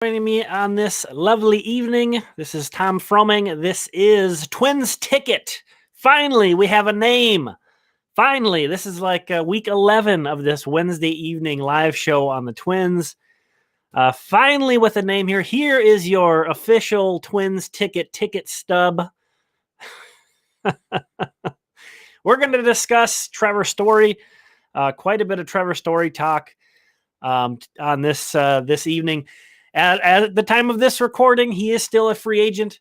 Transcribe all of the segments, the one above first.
Joining me on this lovely evening, this is Tom Fromming. This is Twins Ticket. Finally, we have a name. Finally, this is like week 11 of this Wednesday evening live show on the Twins. Finally, with a name here. Here is your official Twins ticket stub. We're going to discuss Trevor Story. Quite a bit of Trevor Story talk on this evening. At the time of this recording, he is still a free agent.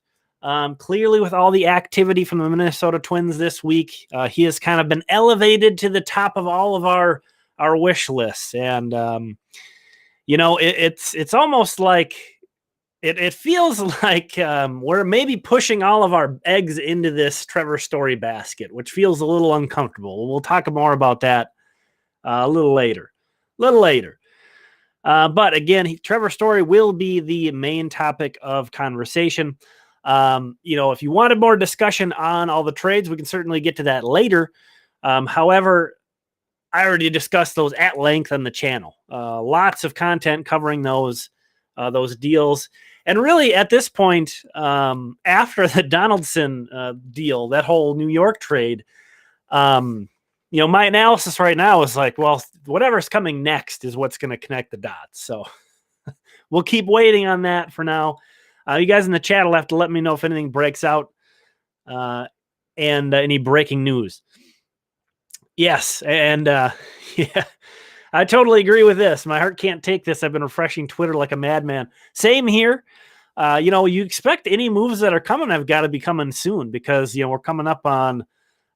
Clearly, with all the activity from the Minnesota Twins this week, he has kind of been elevated to the top of all of our wish lists. And, it's almost like it feels like we're maybe pushing all of our eggs into this Trevor Story basket, which feels a little uncomfortable. We'll talk more about that a little later. But again, Trevor Story will be the main topic of conversation. If you wanted more discussion on all the trades, we can certainly get to that later. However, I already discussed those at length on the channel. Lots of content covering those deals. And really, at this point, after the Donaldson deal, that whole New York trade, my analysis right now is like, well, whatever's coming next is what's going to connect the dots. So we'll keep waiting on that for now. You guys in the chat will have to let me know if anything breaks out and any breaking news. Yes. And yeah, I totally agree with this. My heart can't take this. I've been refreshing Twitter like a madman. Same here. You expect any moves that are coming have got to be coming soon because, we're coming up on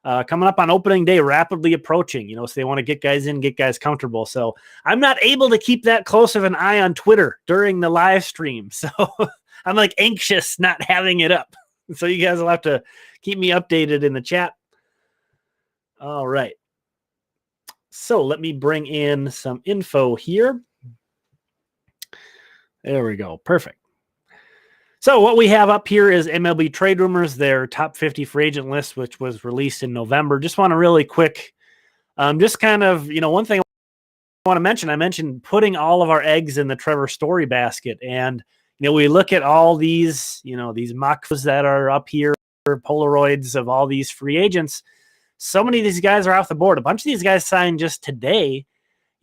opening day, rapidly approaching, so they want to get guys in, get guys comfortable. So I'm not able to keep that close of an eye on Twitter during the live stream. So I'm like anxious not having it up. So you guys will have to keep me updated in the chat. All right. So let me bring in some info here. There we go. Perfect. So what we have up here is MLB Trade Rumors, their top 50 free agent list, which was released in November. Just want to really quick, just kind of, one thing I want to mention, I mentioned putting all of our eggs in the Trevor Story basket. And, we look at all these, these mocks that are up here, Polaroids of all these free agents. So many of these guys are off the board. A bunch of these guys signed just today,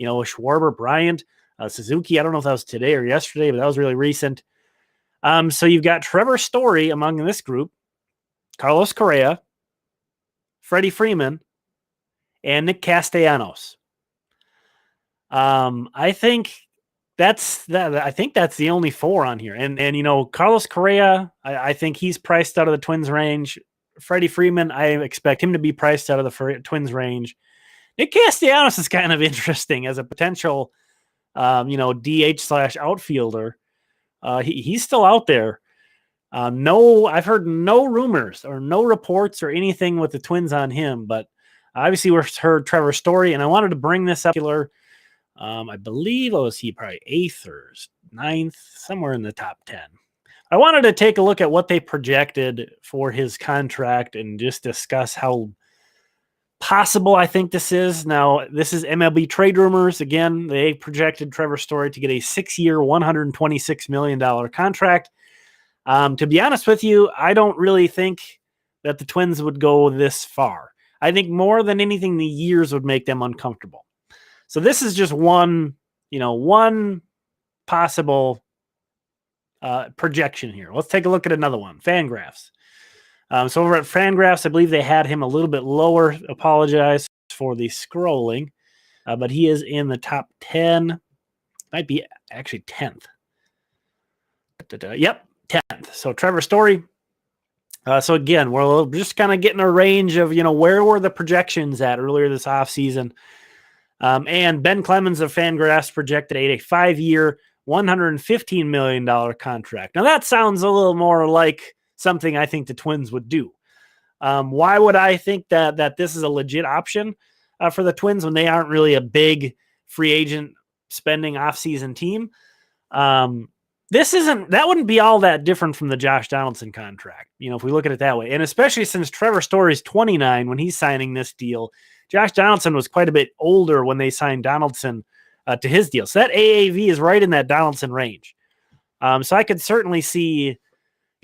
Schwarber, Bryant, Suzuki. I don't know if that was today or yesterday, but that was really recent. So you've got Trevor Story among this group, Carlos Correa, Freddie Freeman, and Nick Castellanos. I think that's the only four on here. And Carlos Correa, I think he's priced out of the Twins range. Freddie Freeman, I expect him to be priced out of the Twins range. Nick Castellanos is kind of interesting as a potential, DH/outfielder. He's still out there. I've heard no rumors or no reports or anything with the Twins on him, but obviously we've heard Trevor Story, and I wanted to bring this up. I believe he probably 8th or 9th, somewhere in the top 10. I wanted to take a look at what they projected for his contract and just discuss how possible I think this is. Now, this is MLB Trade Rumors. Again, they projected Trevor Story to get a 6-year, $126 million contract. To be honest with you, I don't really think that the Twins would go this far. I think more than anything, the years would make them uncomfortable. So this is just one possible projection here. Let's take a look at another one, Fangraphs. So over at Fangraphs, I believe they had him a little bit lower. Apologize for the scrolling, but he is in the top 10. Might be actually 10th. Yep, 10th. So Trevor Story. So again, we're just kind of getting a range of, where were the projections at earlier this offseason. And Ben Clemens of Fangraphs projected a 5-year, $115 million contract. Now that sounds a little more like something I think the Twins would do. Why would I think that this is a legit option for the Twins when they aren't really a big free agent spending offseason team? That wouldn't be all that different from the Josh Donaldson contract, if we look at it that way. And especially since Trevor Story's 29 when he's signing this deal, Josh Donaldson was quite a bit older when they signed Donaldson to his deal. So that AAV is right in that Donaldson range. So I could certainly see,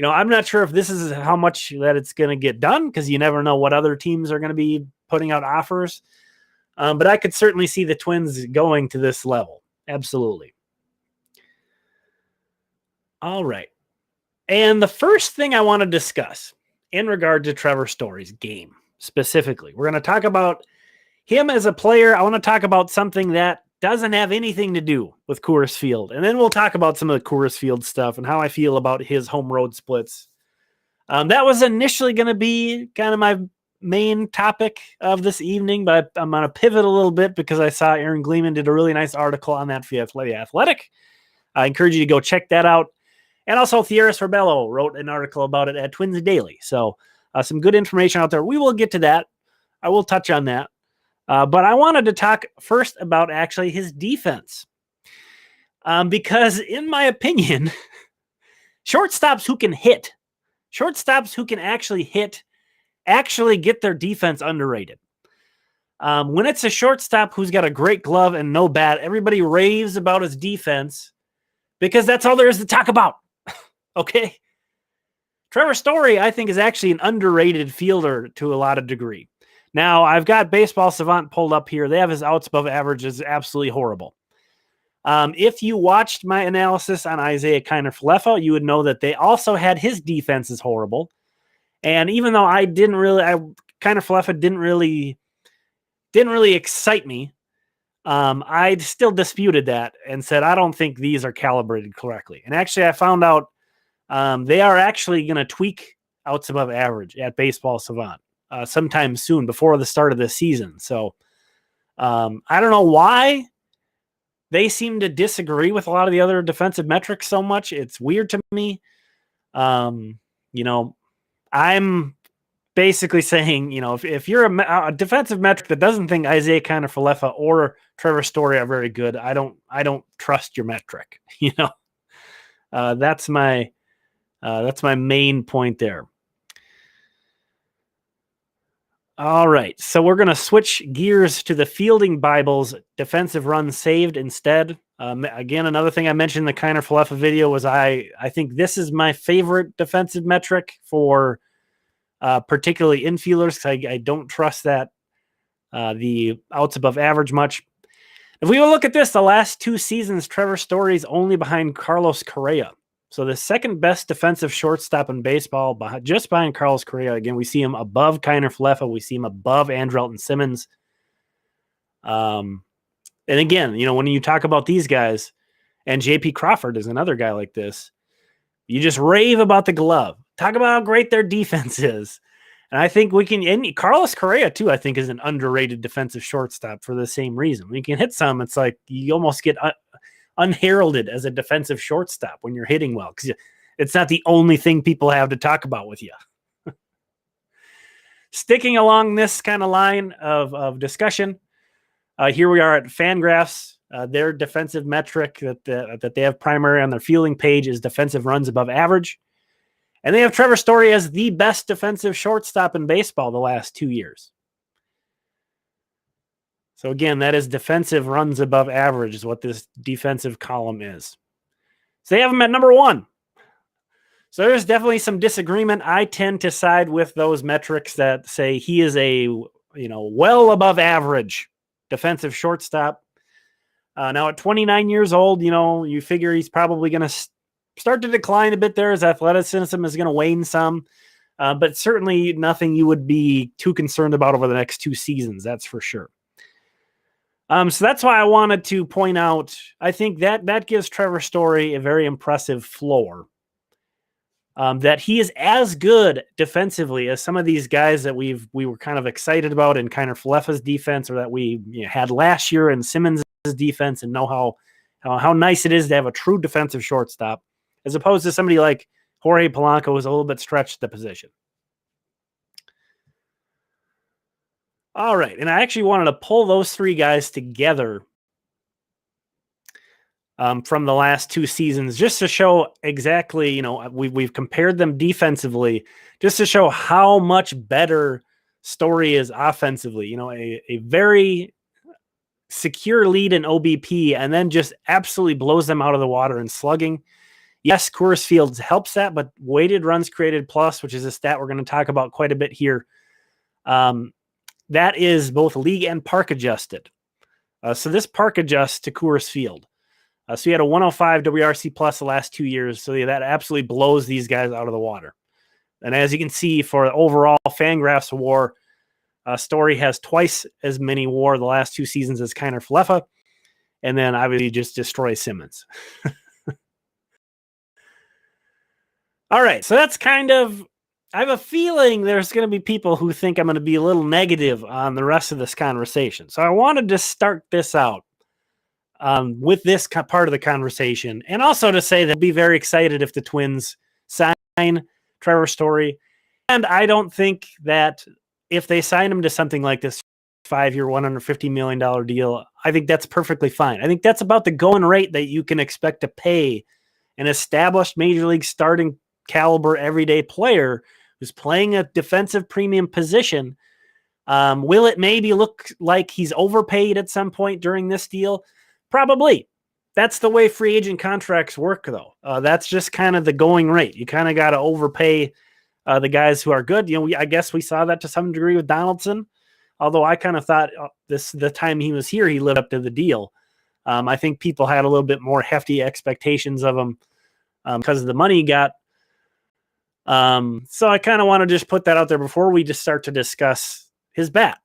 I'm not sure if this is how much that it's going to get done, because you never know what other teams are going to be putting out offers. But I could certainly see the Twins going to this level. Absolutely. All right. And the first thing I want to discuss in regard to Trevor Story's game specifically, we're going to talk about him as a player. I want to talk about something that doesn't have anything to do with Coors Field. And then we'll talk about some of the Coors Field stuff and how I feel about his home road splits. That was initially going to be kind of my main topic of this evening, but I'm going to pivot a little bit because I saw Aaron Gleeman did a really nice article on that for The Athletic. I encourage you to go check that out. And also Thieris Rebello wrote an article about it at Twins Daily. So some good information out there. We will get to that. I will touch on that. But I wanted to talk first about actually his defense. Because in my opinion, shortstops who can hit, shortstops who can actually hit, actually get their defense underrated. When it's a shortstop who's got a great glove and no bat, everybody raves about his defense because that's all there is to talk about. Okay. Trevor Story, I think, is actually an underrated fielder to a lot of degree. Now, I've got Baseball Savant pulled up here. They have his outs above average is absolutely horrible. If you watched my analysis on Isaiah Kiner-Falefa, you would know that they also had his defense is horrible. And even though Kiner-Falefa didn't really excite me, I still disputed that and said, I don't think these are calibrated correctly. And actually, I found out they are actually going to tweak outs above average at Baseball Savant sometime soon before the start of the season. So I don't know why they seem to disagree with a lot of the other defensive metrics so much. It's weird to me. I'm basically saying, if you're a defensive metric that doesn't think Isaiah Kiner-Falefa or Trevor Story are very good, I don't trust your metric. That's my main point there. All right, so we're going to switch gears to the Fielding Bible's defensive runs saved instead. Again, another thing I mentioned in the Kiner-Falefa video was I think this is my favorite defensive metric for particularly infielders, because I don't trust that the outs above average much. If we look at this, the last 2 seasons, Trevor Story is only behind Carlos Correa. So the second best defensive shortstop in baseball, just behind Carlos Correa. Again, we see him above Kiner-Falefa. We see him above Andrelton Simmons. And again, when you talk about these guys, and J.P. Crawford is another guy like this, you just rave about the glove. Talk about how great their defense is. And I think we can, and Carlos Correa too, I think is an underrated defensive shortstop for the same reason. When you can hit some, it's like you almost get unheralded as a defensive shortstop when you're hitting well, because it's not the only thing people have to talk about with you. Sticking along this kind of line of discussion, here we are at Fangraphs. Their defensive metric that they have primary on their fielding page is defensive runs above average. And they have Trevor Story as the best defensive shortstop in baseball the last 2 years. So again, that is defensive runs above average is what this defensive column is. So they have him at number 1. So there's definitely some disagreement. I tend to side with those metrics that say he is a, well above average defensive shortstop. Now at 29 years old, you figure he's probably going to start to decline a bit there. His athleticism is going to wane some, but certainly nothing you would be too concerned about over the next 2 seasons. That's for sure. So that's why I wanted to point out, I think that gives Trevor Story a very impressive floor. That he is as good defensively as some of these guys that we were kind of excited about in Kiner-Falefa's defense, or that we had last year in Simmons' defense, and know how nice it is to have a true defensive shortstop, as opposed to somebody like Jorge Polanco, who's a little bit stretched the position. All right, and I actually wanted to pull those 3 guys together from the last 2 seasons, just to show exactly, we've compared them defensively, just to show how much better Story is offensively. A very secure lead in OBP, and then just absolutely blows them out of the water in slugging. Yes, Coors Field helps that, but weighted runs created plus, which is a stat we're going to talk about quite a bit here, that is both league and park adjusted. So this park adjusts to Coors Field. So you had a 105 WRC plus the last 2 years. So that absolutely blows these guys out of the water. And as you can see, for overall Fangraphs WAR, Story has twice as many WAR the last 2 seasons as Kiner Falefa, and then obviously just destroys Simmons. All right, so that's kind of, I have a feeling there's going to be people who think I'm going to be a little negative on the rest of this conversation. So I wanted to start this out with this part of the conversation, and also to say that I'd be very excited if the Twins sign Trevor Story. And I don't think that if they sign him to something like this 5-year, $150 million deal, I think that's perfectly fine. I think that's about the going rate that you can expect to pay an established major league starting caliber everyday player who's playing a defensive premium position. Will it maybe look like he's overpaid at some point during this deal? Probably. That's the way free agent contracts work, though. That's just kind of the going rate. You kind of got to overpay the guys who are good. I guess we saw that to some degree with Donaldson, although I kind of thought the time he was here, he lived up to the deal. I think people had a little bit more hefty expectations of him because of the money he got. So I kind of want to just put that out there before we just start to discuss his bat.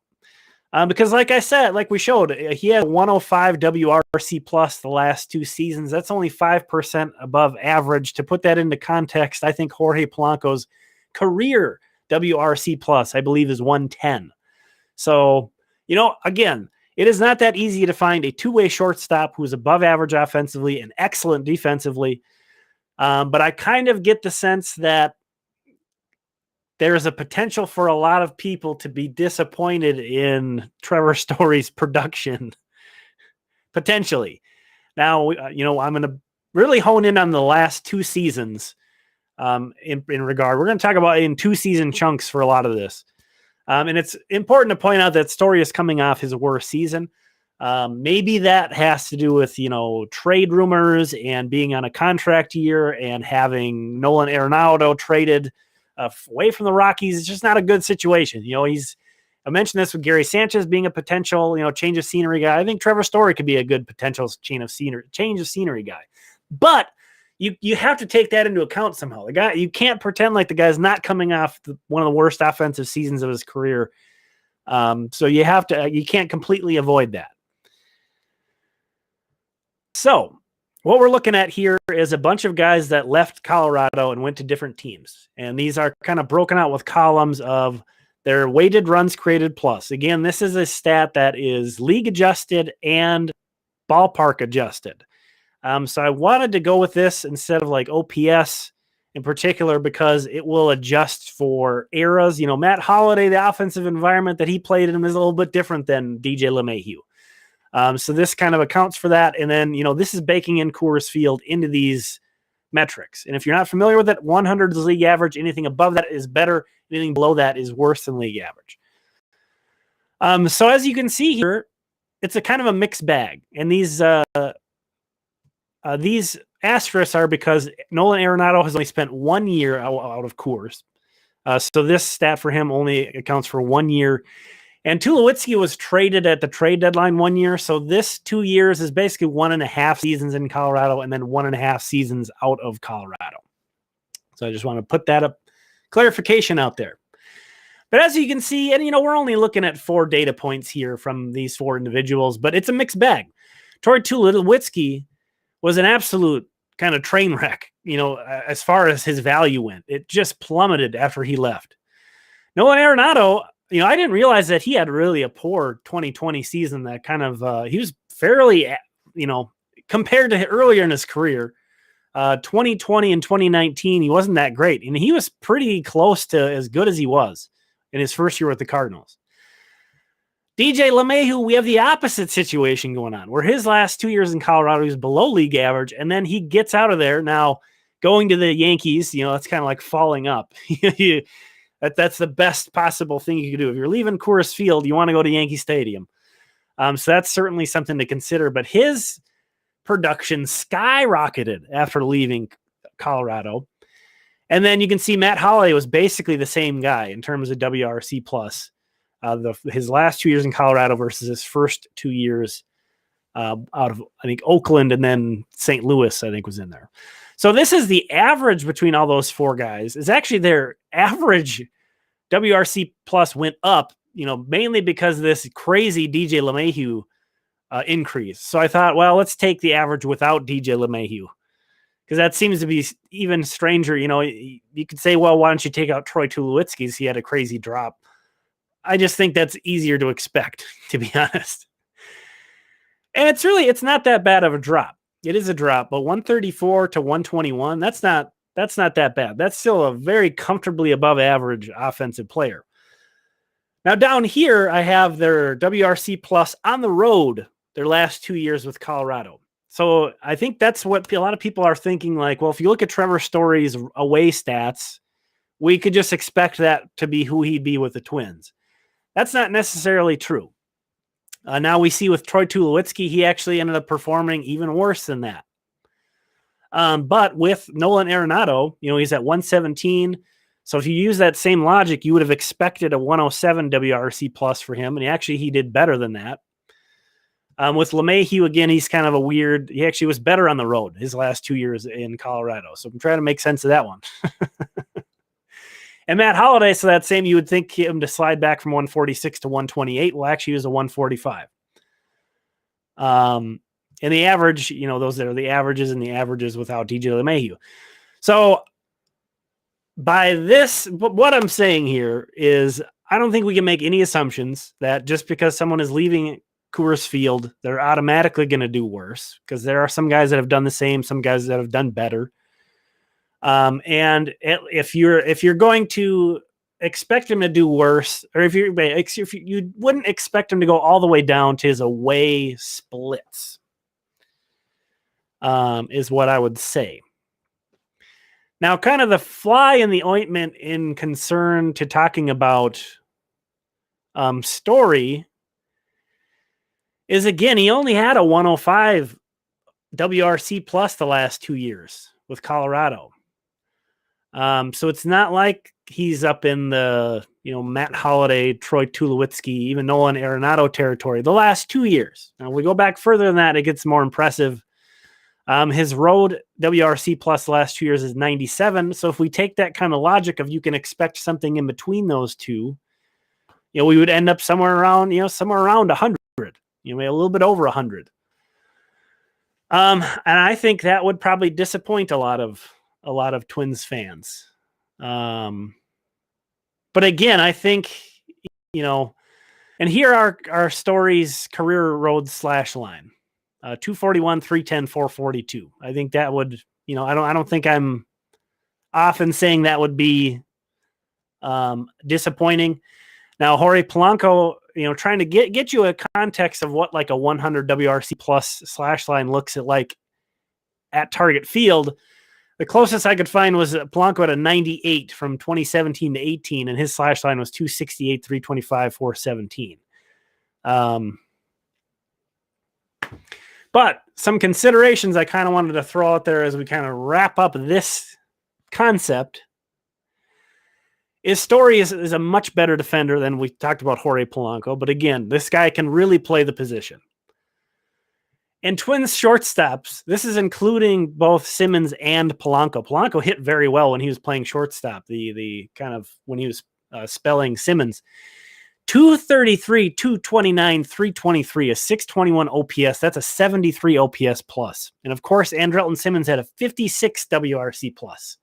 Because like I said, like we showed, he had 105 WRC plus the last 2 seasons. That's only 5% above average. To put that into context, I think Jorge Polanco's career WRC plus, I believe, is 110. So, again, it is not that easy to find a two-way shortstop who's above average offensively and excellent defensively. But I kind of get the sense that there's a potential for a lot of people to be disappointed in Trevor Story's production, potentially. Now, I'm going to really hone in on the last 2 seasons in regard. We're going to talk about in 2-season chunks for a lot of this. And it's important to point out that Story is coming off his worst season. Maybe that has to do with, trade rumors and being on a contract year and having Nolan Arenado traded away from the Rockies. It's just not a good situation. I mentioned this with Gary Sanchez being a potential, change of scenery guy. I think Trevor Story could be a good potential change of scenery guy. But you have to take that into account somehow. The guy, you can't pretend like the guy's not coming off one of the worst offensive seasons of his career. So you can't completely avoid that. So what we're looking at here is a bunch of guys that left Colorado and went to different teams. And these are kind of broken out with columns of their weighted runs created plus. Again, this is a stat that is league adjusted and ballpark adjusted. So I wanted to go with this instead of like OPS in particular because it will adjust for eras. Matt Holliday, the offensive environment that he played in is a little bit different than DJ LeMahieu. So this kind of accounts for that. And then, this is baking in Coors Field into these metrics. And if you're not familiar with it, 100 is league average. Anything above that is better. Anything below that is worse than league average. So as you can see here, it's a kind of a mixed bag. And these asterisks are because Nolan Arenado has only spent 1 year out of Coors. So this stat for him only accounts for 1 year. And Tulowitzki was traded at the trade deadline 1 year. So this 2 years is basically 1.5 seasons in Colorado and then 1.5 seasons out of Colorado. So I just want to put that up, clarification out there. But as you can see, and we're only looking at 4 data points here from these 4 individuals, but it's a mixed bag. Torey Tulowitzki was an absolute kind of train wreck, as far as his value went. It just plummeted after he left. Nolan Arenado, I didn't realize that he had really a poor 2020 season that kind of, he was fairly, compared to earlier in his career, 2020 and 2019, he wasn't that great. And he was pretty close to as good as he was in his first year with the Cardinals. DJ LeMahieu, we have the opposite situation going on, where his last 2 years in Colorado, he was below league average, and then he gets out of there. Now, going to the Yankees, that's kind of like falling up. That's the best possible thing you can do. If you're leaving Coors Field, you want to go to Yankee Stadium. So that's certainly something to consider. But his production skyrocketed after leaving Colorado. And then you can see Matt Holliday was basically the same guy in terms of WRC plus. His last 2 years in Colorado versus his first 2 years out of, I think, Oakland, and then St. Louis, I think, was in there. So this is the average between all those four guys. Is actually their average WRC plus went up, mainly because of this crazy DJ LeMahieu increase. So I thought, well, let's take the average without DJ LeMahieu, because that seems to be even stranger. You could say, well, why don't you take out Troy Tulowitzki's? He had a crazy drop. I just think that's easier to expect, to be honest. And it's not that bad of a drop. It is a drop, but 134 to 121, that's not that bad. That's still a very comfortably above average offensive player. Now down here, I have their WRC plus on the road, their last 2 years with Colorado. So I think that's what a lot of people are thinking, like, well, if you look at Trevor Story's away stats, we could just expect that to be who he'd be with the Twins. That's not necessarily true. Now we see with Troy Tulowitzki, he actually ended up performing even worse than that. But with Nolan Arenado, he's at 117. So if you use that same logic, you would have expected a 107 WRC plus for him. And he did better than that. With LeMahieu, again, he's kind of he actually was better on the road his last 2 years in Colorado. So I'm trying to make sense of that one. And Matt Holliday, so that same, you would think him to slide back from 146 to 128. Well, actually, he was a 145. And the average, those are the averages and the averages without DJ LeMahieu. So by this, what I'm saying here is I don't think we can make any assumptions that just because someone is leaving Coors Field, they're automatically going to do worse, because there are some guys that have done the same, some guys that have done better. And if you're going to expect him to do worse, or if you wouldn't expect him to go all the way down to his away splits, is what I would say. Now, kind of the fly in the ointment in concern to talking about Story is, again, he only had a 105 WRC plus the last 2 years with Colorado. So it's not like he's up in the, Matt Holliday, Troy Tulowitzki, even Nolan Arenado territory the last 2 years. Now, if we go back further than that, it gets more impressive. His road WRC plus the last 2 years is 97. So if we take that kind of logic of you can expect something in between those two, we would end up somewhere around 100, a little bit over 100. And I think that would probably disappoint a lot of Twins fans. But again, I think, and here are Story's career road slash line, 241, 310, 442. I think that would, I don't think I'm often saying that would be disappointing. Now, Jorge Polanco, trying to get you a context of what like a 100 WRC plus slash line looks like at Target Field. The closest I could find was Polanco at a 98 from 2017 to 18, and his slash line was 268, 325, 417. But some considerations I kind of wanted to throw out there as we kind of wrap up this concept is Story is a much better defender than we talked about Jorge Polanco. But again, this guy can really play the position. And Twins shortstops, this is including both Simmons and Polanco. Polanco hit very well when he was playing shortstop, the kind of when he was spelling Simmons. 233, 229, 323, a 621 OPS. That's a 73 OPS plus. And of course, Andrelton Simmons had a 56 WRC plus.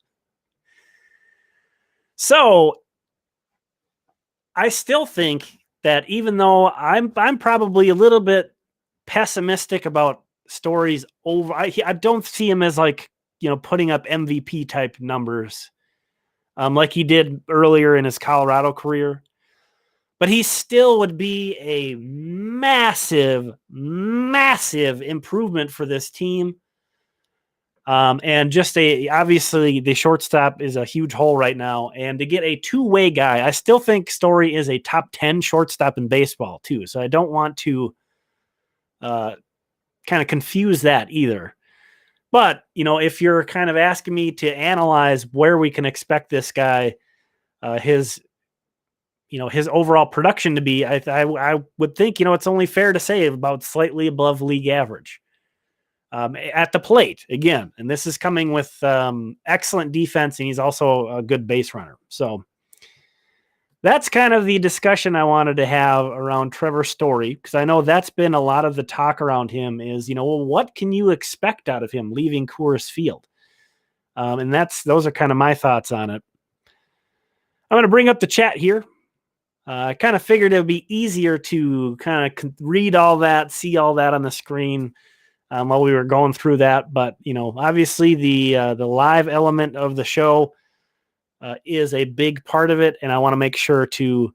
So I still think that even though I'm probably a little bit pessimistic about Story's over, I don't see him as like, putting up MVP type numbers like he did earlier in his Colorado career. But he still would be a massive, massive improvement for this team. And just obviously the shortstop is a huge hole right now. And to get a two-way guy, I still think Story is a top 10 shortstop in baseball too. So I don't want to kind of confuse that either. But, if you're kind of asking me to analyze where we can expect this guy, his overall production to be, I would think, it's only fair to say about slightly above league average at the plate again. And this is coming with excellent defense, and he's also a good base runner. So that's kind of the discussion I wanted to have around Trevor Story, because I know that's been a lot of the talk around him is, well, what can you expect out of him leaving Coors Field? And those are kind of my thoughts on it. I'm going to bring up the chat here. I kind of figured it would be easier to kind of read all that, see all that on the screen while we were going through that. But, obviously the live element of the show is a big part of it. And I want to make sure to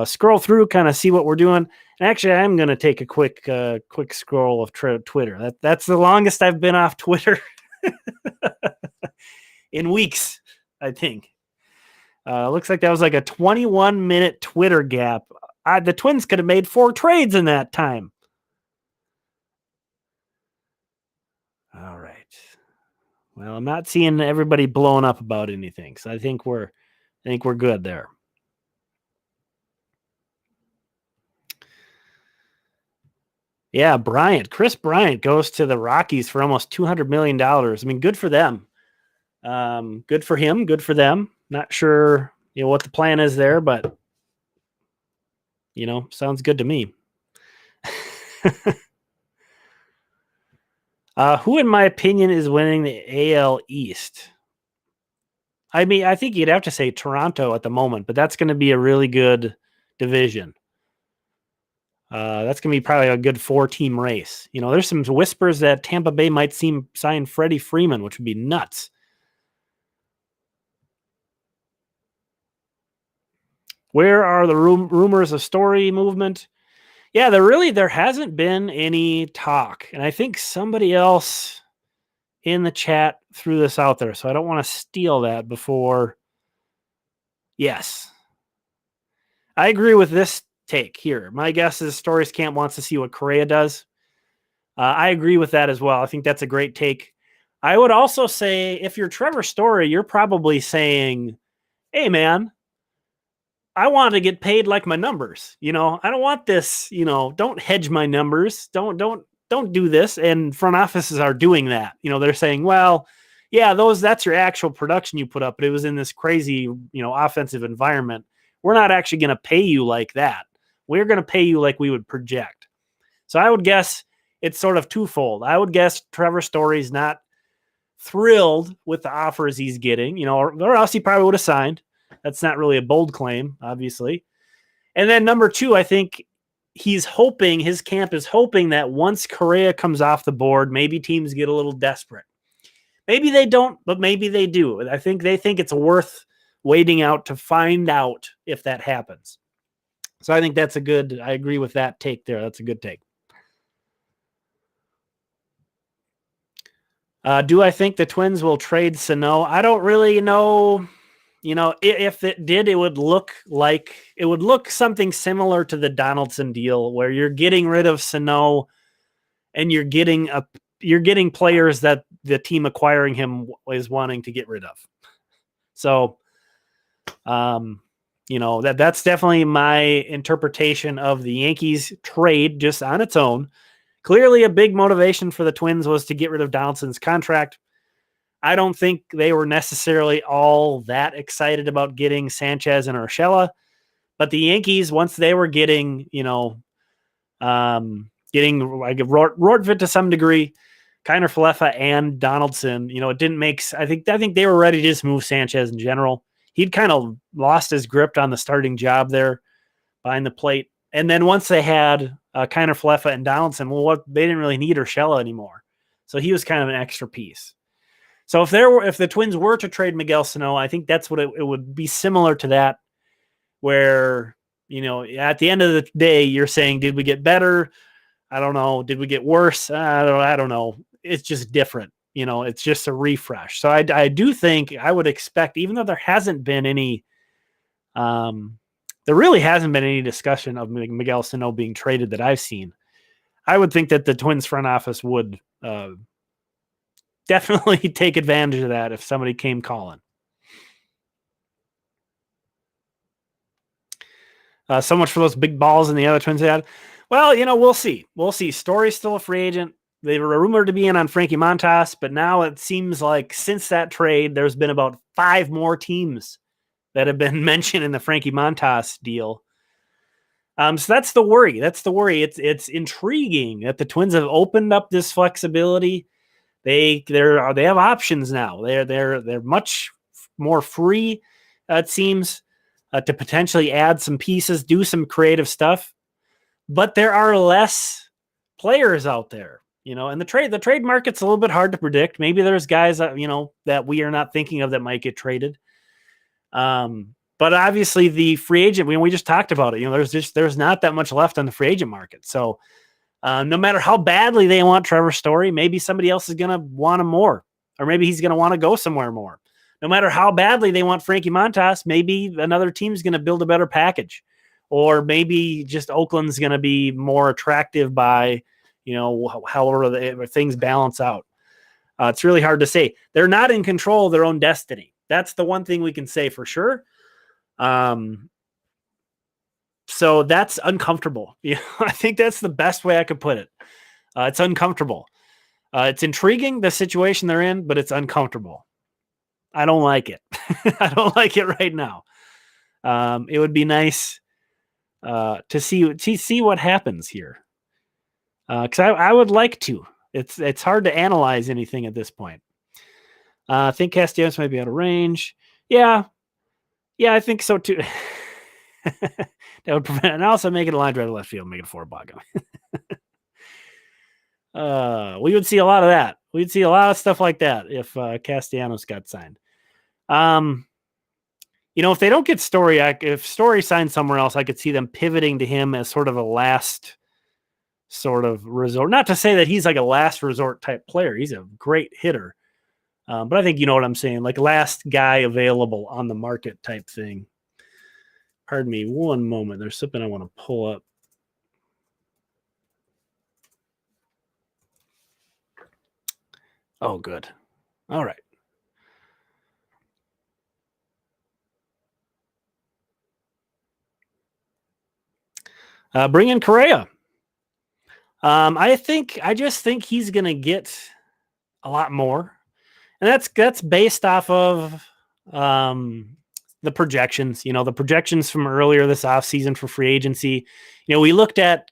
scroll through, kind of see what we're doing. And actually, I'm going to take a quick scroll of Twitter. That's the longest I've been off Twitter in weeks, I think. Looks like that was like a 21-minute Twitter gap. The Twins could have made 4 trades in that time. All right. Well, I'm not seeing everybody blowing up about anything, so I think we're good there. Yeah, Chris Bryant goes to the Rockies for almost $200 million. I mean, good for them. Good for him. Good for them. Not sure, what the plan is there, but sounds good to me. Who, in my opinion, is winning the AL East? I mean, I think you'd have to say Toronto at the moment, but that's going to be a really good division. That's going to be probably a good 4-team race. There's some whispers that Tampa Bay might sign Freddie Freeman, which would be nuts. Where are the rumors of Story movement? Yeah, there hasn't been any talk. And I think somebody else in the chat threw this out there, so I don't want to steal that before. Yes. I agree with this take here. My guess is Stories Camp wants to see what Correa does. I agree with that as well. I think that's a great take. I would also say if you're Trevor Story, you're probably saying, hey, man, I want to get paid like my numbers. I don't want this, don't hedge my numbers. Don't do this. And front offices are doing that. They're saying, well, yeah, that's your actual production you put up, but it was in this crazy, offensive environment. We're not actually going to pay you like that. We're going to pay you like we would project. So I would guess it's sort of twofold. I would guess Trevor Story's not thrilled with the offers he's getting, or else he probably would have signed. That's not really a bold claim, obviously. And then number 2, I think his camp is hoping that once Correa comes off the board, maybe teams get a little desperate. Maybe they don't, but maybe they do. I think they think it's worth waiting out to find out if that happens. So I think I agree with that take there. That's a good take. Do I think the Twins will trade Sano? I don't really know. If it did, it would look something similar to the Donaldson deal, where you're getting rid of Sano and you're getting players that the team acquiring him is wanting to get rid of. So, that's definitely my interpretation of the Yankees trade just on its own. Clearly a big motivation for the Twins was to get rid of Donaldson's contract. I don't think they were necessarily all that excited about getting Sanchez and Urshela, but the Yankees, once they were getting, getting like Rortvedt to some degree, Kiner Falefa and Donaldson, it didn't make. I think they were ready to just move Sanchez in general. He'd kind of lost his grip on the starting job there behind the plate, and then once they had Kiner Falefa and Donaldson, they didn't really need Urshela anymore, so he was kind of an extra piece. So if the Twins were to trade Miguel Sano, I think that's what it would be similar to that, where, at the end of the day, you're saying, did we get better? I don't know. Did we get worse? I don't know. It's just different. It's just a refresh. So I do think I would expect, even though there hasn't been any, there really hasn't been any discussion of Miguel Sano being traded that I've seen. I would think that the Twins front office would definitely take advantage of that if somebody came calling. So much for those big balls and the other Twins had. Well, we'll see. We'll see. Story's still a free agent. They were rumored to be in on Frankie Montas, but now it seems like since that trade, there's been about 5 more teams that have been mentioned in the Frankie Montas deal. So that's the worry. That's the worry. It's intriguing that the Twins have opened up this flexibility. They have options now. They're much more free. It seems to potentially add some pieces, do some creative stuff. But there are less players out there, and the trade market's a little bit hard to predict. Maybe there's guys that that we are not thinking of that might get traded. But obviously the free agent, we just talked about it. There's not that much left on the free agent market. So no matter how badly they want Trevor Story, maybe somebody else is going to want him more, or maybe he's going to want to go somewhere more. No matter how badly they want Frankie Montas, maybe another team's going to build a better package, or maybe just Oakland's going to be more attractive by, however things balance out. It's really hard to say. They're not in control of their own destiny. That's the one thing we can say for sure. So that's uncomfortable. I think that's the best way I could put it. It's uncomfortable. It's intriguing, the situation they're in, but it's uncomfortable. I don't like it. I don't like it right now. It would be nice to see what happens here. Because I would like to. It's hard to analyze anything at this point. I think Castellanos might be out of range. Yeah, I think so too. That would prevent, and also make it a line drive to left field, make it a 4-block. We would see a lot of that. We'd see a lot of stuff like that if Castellanos got signed. If they don't get Story, if Story signs somewhere else, I could see them pivoting to him as sort of a last sort of resort. Not to say that he's like a last resort type player. He's a great hitter. But I think you know what I'm saying, like last guy available on the market type thing. Pardon me one moment. There's something I want to pull up. Oh, good. All right. Bring in Correa. I just think he's going to get a lot more. And that's based off of the projections, the projections from earlier this offseason for free agency. We looked at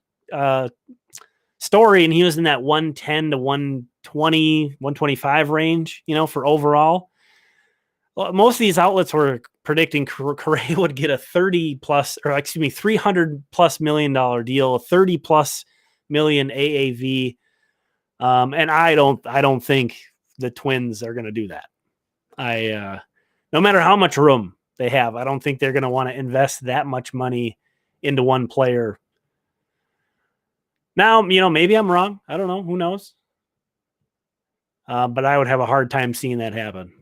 Story, and he was in that 110 to 120, 125 range, for overall. Well, most of these outlets were predicting Correa would get a $300+ million deal, a 30+ million AAV. And I don't think the Twins are going to do that. No matter how much room they have, I don't think they're going to want to invest that much money into one player. Now, maybe I'm wrong. I don't know. Who knows? But I would have a hard time seeing that happen.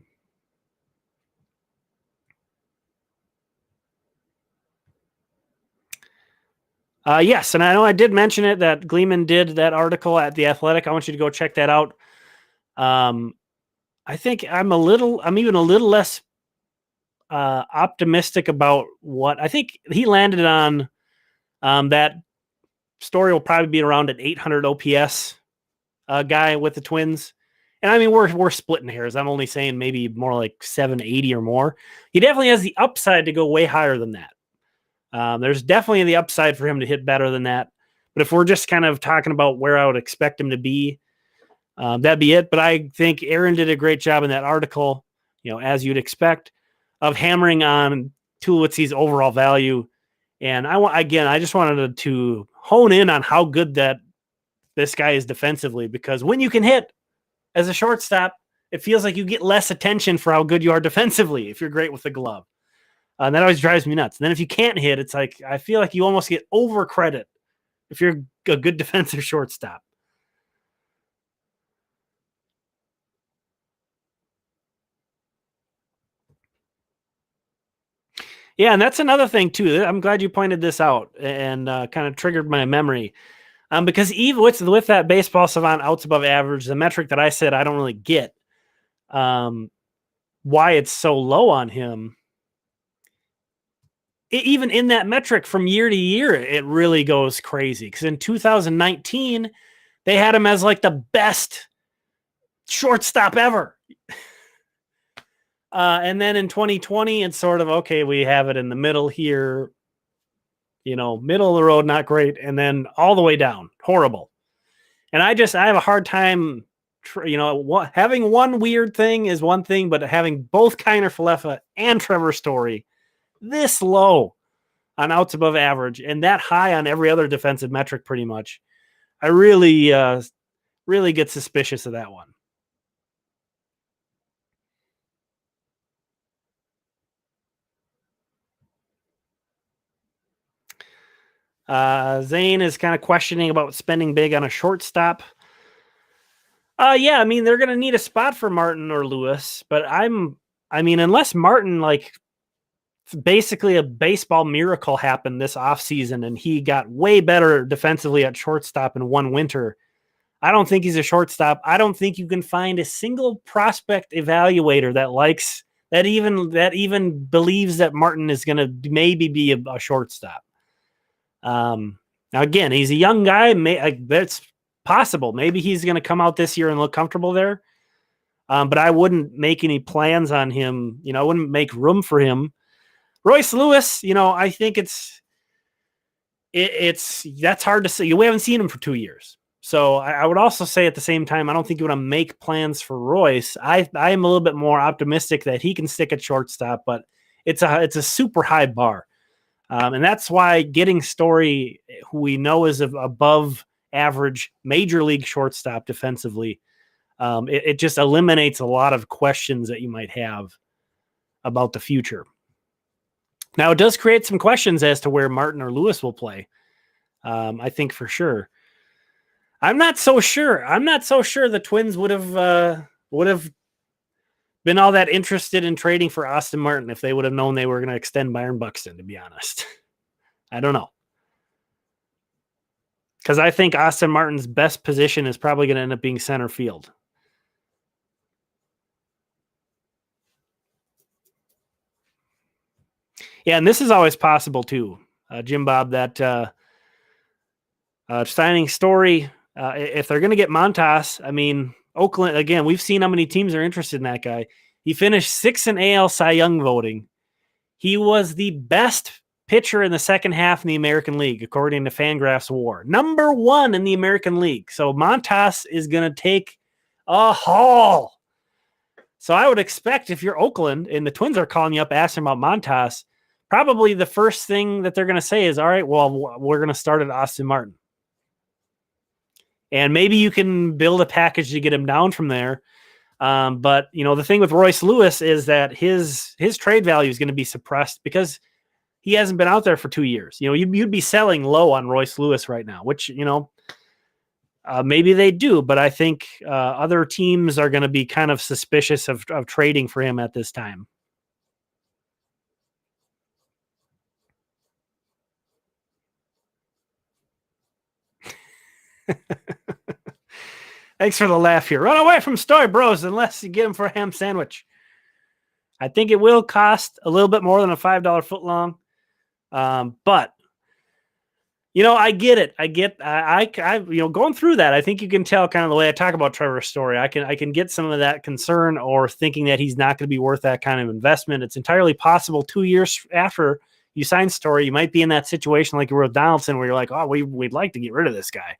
Yes, and I know I did mention it, that Gleeman did that article at The Athletic. I want you to go check that out. I think I'm even a little less optimistic about what I think he landed on. That Story will probably be around an 800 OPS guy with the Twins. And I mean, we're splitting hairs. I'm only saying maybe more like 780 or more. He definitely has the upside to go way higher than that. There's definitely the upside for him to hit better than that. But if we're just kind of talking about where I would expect him to be, that'd be it. But I think Aaron did a great job in that article, as you'd expect, of hammering on Tulowitzi's overall value. And I just wanted to hone in on how good that this guy is defensively, because when you can hit as a shortstop, it feels like you get less attention for how good you are defensively if you're great with the glove. And that always drives me nuts. And then if you can't hit, it's like I feel like you almost get over credit if you're a good defensive shortstop. Yeah, and that's another thing too. I'm glad you pointed this out and kind of triggered my memory. Because even with that baseball savant outs above average, the metric that I said I don't really get, why it's so low on him. Even in that metric from year to year, it really goes crazy. Because in 2019, they had him as like the best shortstop ever. And then in 2020, it's sort of, okay, we have it in the middle here, middle of the road, not great. And then all the way down, horrible. And I have a hard time, having one weird thing is one thing, but having both Kiner Falefa and Trevor Story this low on outs above average and that high on every other defensive metric pretty much, I really, really get suspicious of that one. Zane is kind of questioning about spending big on a shortstop. Yeah, I mean, they're going to need a spot for Martin or Lewis, but unless Martin, basically a baseball miracle happened this offseason and he got way better defensively at shortstop in one winter, I don't think he's a shortstop. I don't think you can find a single prospect evaluator that even believes that Martin is going to maybe be a shortstop. Now again, he's a young guy. That's possible. Maybe he's going to come out this year and look comfortable there. But I wouldn't make any plans on him. I wouldn't make room for him. Royce Lewis, I think that's hard to say. We haven't seen him for 2 years. So I would also say at the same time, I don't think you want to make plans for Royce. I am a little bit more optimistic that he can stick at shortstop, but it's a super high bar. And that's why getting Story, who we know is above average major league shortstop defensively, it just eliminates a lot of questions that you might have about the future. Now, it does create some questions as to where Martin or Lewis will play. I think for sure. I'm not so sure the Twins would have been all that interested in trading for Austin Martin if they would have known they were going to extend Byron Buxton, to be honest. I don't know. Because I think Austin Martin's best position is probably going to end up being center field. Yeah, and this is always possible too, Jim Bob, that signing Story, if they're going to get Montas, I mean, Oakland, again, we've seen how many teams are interested in that guy. He finished 6th in AL Cy Young voting. He was the best pitcher in the second half in the American League, according to Fangraphs WAR. Number 1 in the American League. So Montas is going to take a haul. So I would expect if you're Oakland and the Twins are calling you up asking about Montas, probably the first thing that they're going to say is, all right, well, we're going to start at Austin Martin. And maybe you can build a package to get him down from there. But, the thing with Royce Lewis is that his trade value is going to be suppressed because he hasn't been out there for 2 years. You'd be selling low on Royce Lewis right now, which, maybe they do. But I think other teams are going to be kind of suspicious of trading for him at this time. Thanks for the laugh here. Run away from Story Bros unless you get them for a ham sandwich. I think it will cost a little bit more than a $5 footlong. But I get it. I going through that, I think you can tell kind of the way I talk about Trevor Story. I can get some of that concern or thinking that he's not going to be worth that kind of investment. It's entirely possible 2 years after you sign Story, you might be in that situation like you were with Donaldson where you're like, oh, we'd like to get rid of this guy.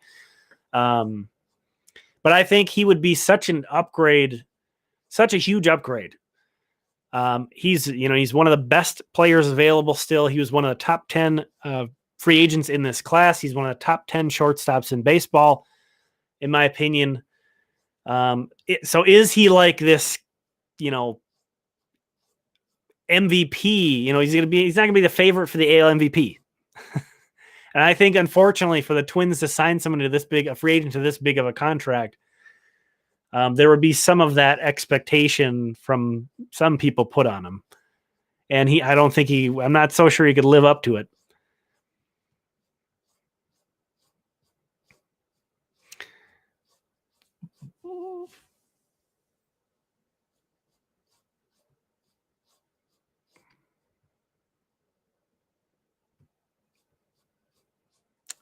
But I think he would be such an upgrade, such a huge upgrade. He's one of the best players available still. He was one of the top 10 free agents in this class. He's one of the top 10 shortstops in baseball, in my opinion. So is he like this, MVP? He's not gonna be the favorite for the AL MVP. And I think, unfortunately, for the Twins to sign someone to this big, a free agent to this big of a contract, there would be some of that expectation from some people put on him. And I'm not so sure he could live up to it.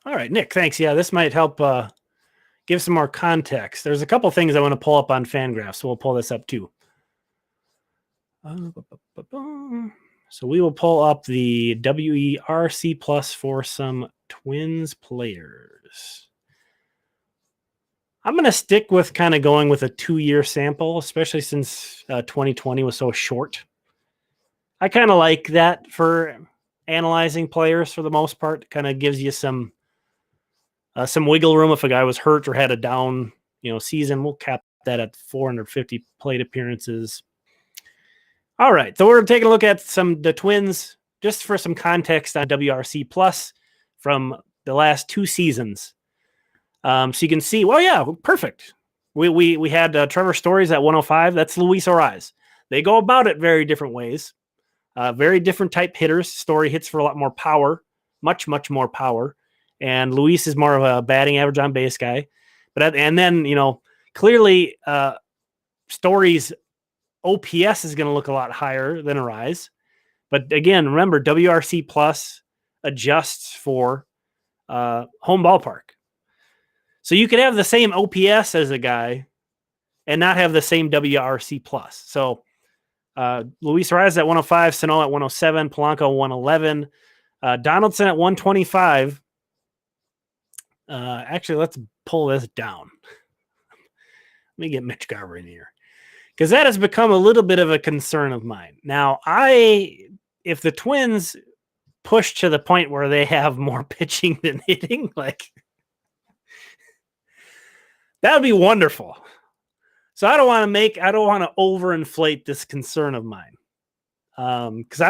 All right, Nick, thanks. Yeah, this might help give some more context. There's a couple things I want to pull up on Fangraphs, so we'll pull this up too. So we will pull up the WERC plus for some Twins players. I'm going to stick with kind of going with a 2-year sample, especially since 2020 was so short. I kind of like that for analyzing players for the most part. Kind of gives you some wiggle room if a guy was hurt or had a down, season. We'll cap that at 450 plate appearances. All right, so we're taking a look at the Twins just for some context on WRC plus from the last 2 seasons. So you can see, well, yeah, perfect. We had Trevor Stories at 105. That's Luis Ariz. They go about it very different ways. Very different type hitters. Story hits for a lot more power, much more power, and Luis is more of a batting average on base guy. And then clearly Story's OPS is going to look a lot higher than Ariz. But again, remember WRC plus adjusts for home ballpark. So you could have the same OPS as a guy and not have the same WRC plus. So Luis Ariz at 105, Sano at 107, Polanco 111, Donaldson at 125. Actually, let's pull this down. Let me get Mitch Garver in here because that has become a little bit of a concern of mine. Now, if the Twins push to the point where they have more pitching than hitting, that would be wonderful. So I don't want to overinflate this concern of mine. Because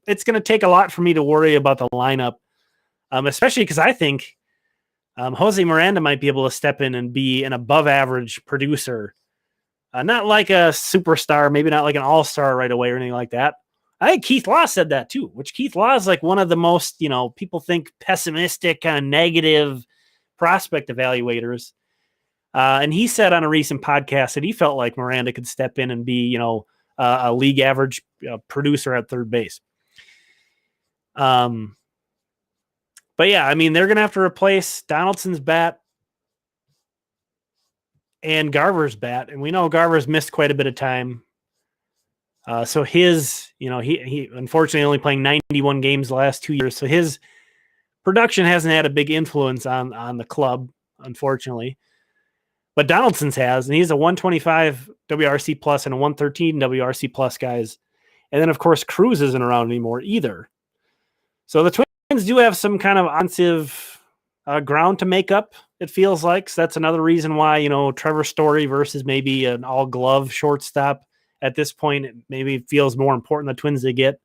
it's going to take a lot for me to worry about the lineup, especially because I think Jose Miranda might be able to step in and be an above average producer. Not like a superstar, maybe not like an all-star right away or anything like that. I think Keith Law said that too, which Keith Law is like one of the most, people think pessimistic, kind of negative prospect evaluators. And he said on a recent podcast that he felt like Miranda could step in and be, a league average producer at third base. But yeah, I mean, they're going to have to replace Donaldson's bat and Garver's bat. And we know Garver's missed quite a bit of time. So his, he unfortunately only playing 91 games the last 2 years. So his production hasn't had a big influence on the club, unfortunately. But Donaldson's has, and he's a 125 WRC plus and a 113 WRC plus guys. And then, of course, Cruz isn't around anymore either. So the Twins do have some kind of offensive ground to make up, it feels like. So that's another reason why, Trevor Story versus maybe an all-glove shortstop at this point, it maybe feels more important the Twins to get.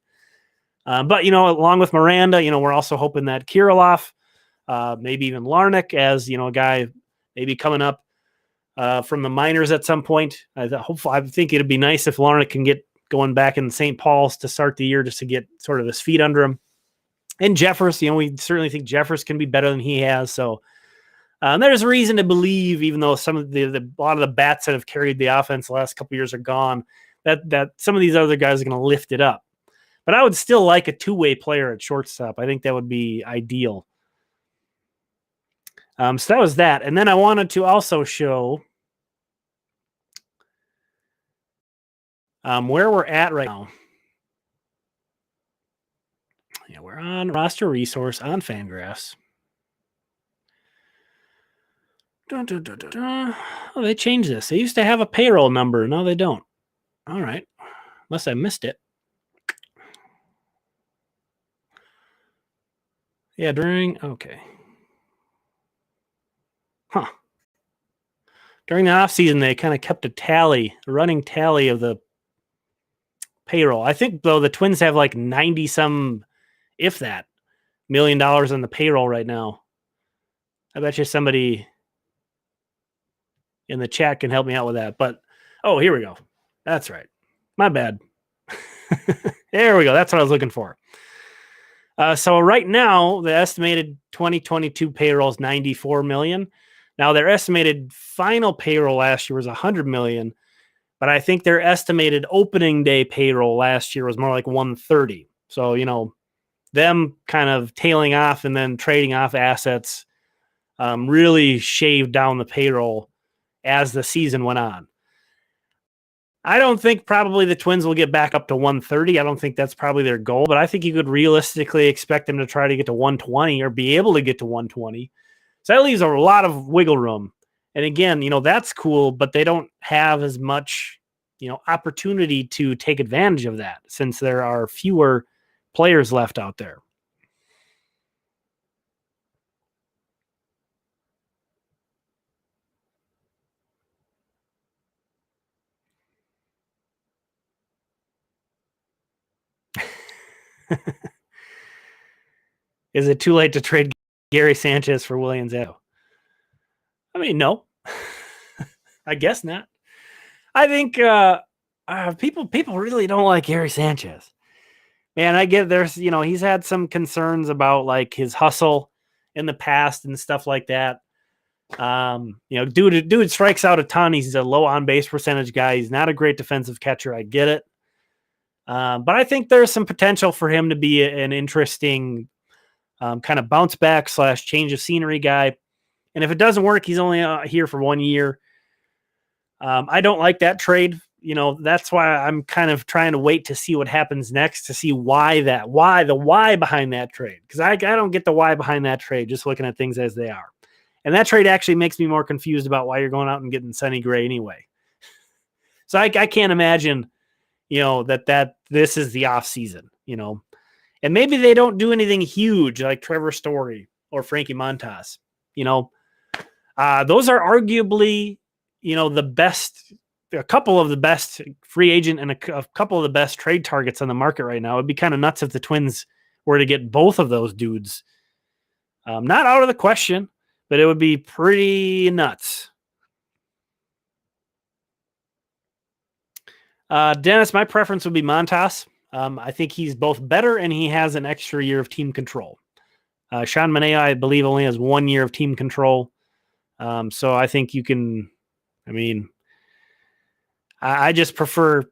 But, along with Miranda, we're also hoping that Kirilloff, maybe even Larnach as, a guy maybe coming up from the minors at some point. I think it'd be nice if Larnach can get going back in St. Paul's to start the year just to get sort of his feet under him. And Jeffers, we certainly think Jeffers can be better than he has. So there's a reason to believe, even though some of a lot of the bats that have carried the offense the last couple of years are gone, that some of these other guys are going to lift it up. But I would still like a two-way player at shortstop. I think that would be ideal. So that was that. And then I wanted to also show where we're at right now. Yeah, we're on roster resource on Fangraphs. Oh, they changed this. They used to have a payroll number. No, they don't. All right. Unless I missed it. Yeah, okay. Huh. During the offseason, they kind of kept a running tally of the payroll. I think, though, the Twins have like 90-some, if that, $1 million on the payroll right now. I bet you somebody in the chat can help me out with that. But, here we go. That's right. My bad. There we go. That's what I was looking for. So right now, the estimated 2022 payroll is $94 million. Now, their estimated final payroll last year was $100 million, but I think their estimated opening day payroll last year was more like $130. So, them kind of tailing off and then trading off assets really shaved down the payroll as the season went on. I don't think probably the Twins will get back up to 130. I don't think that's probably their goal, but I think you could realistically expect them to try to get to 120 or be able to get to 120. So that leaves a lot of wiggle room. And again, that's cool, but they don't have as much, opportunity to take advantage of that since there are fewer players left out there. Is it too late to trade Gary Sanchez for William Zito? I mean, no. I guess not. I think people really don't like Gary Sanchez. Man, I get there's, he's had some concerns about like his hustle in the past and stuff like that. Dude strikes out a ton. He's a low on base percentage guy. He's not a great defensive catcher. I get it. But I think there's some potential for him to be an interesting kind of bounce back / change of scenery guy. And if it doesn't work, he's only here for 1 year. I don't like that trade. That's why I'm kind of trying to wait to see what happens next to see why the why behind that trade. Because I don't get the why behind that trade, just looking at things as they are. And that trade actually makes me more confused about why you're going out and getting Sonny Gray anyway. So I can't imagine, that this is the off season, and maybe they don't do anything huge like Trevor Story or Frankie Montas. Those are arguably, the best, a couple of the best free agent and a couple of the best trade targets on the market right now. It'd be kind of nuts if the Twins were to get both of those dudes. Not out of the question, but it would be pretty nuts. Dennis, my preference would be Montas. I think he's both better and he has an extra year of team control. Sean Manaea, I believe, only has 1 year of team control. So I think you can, I just prefer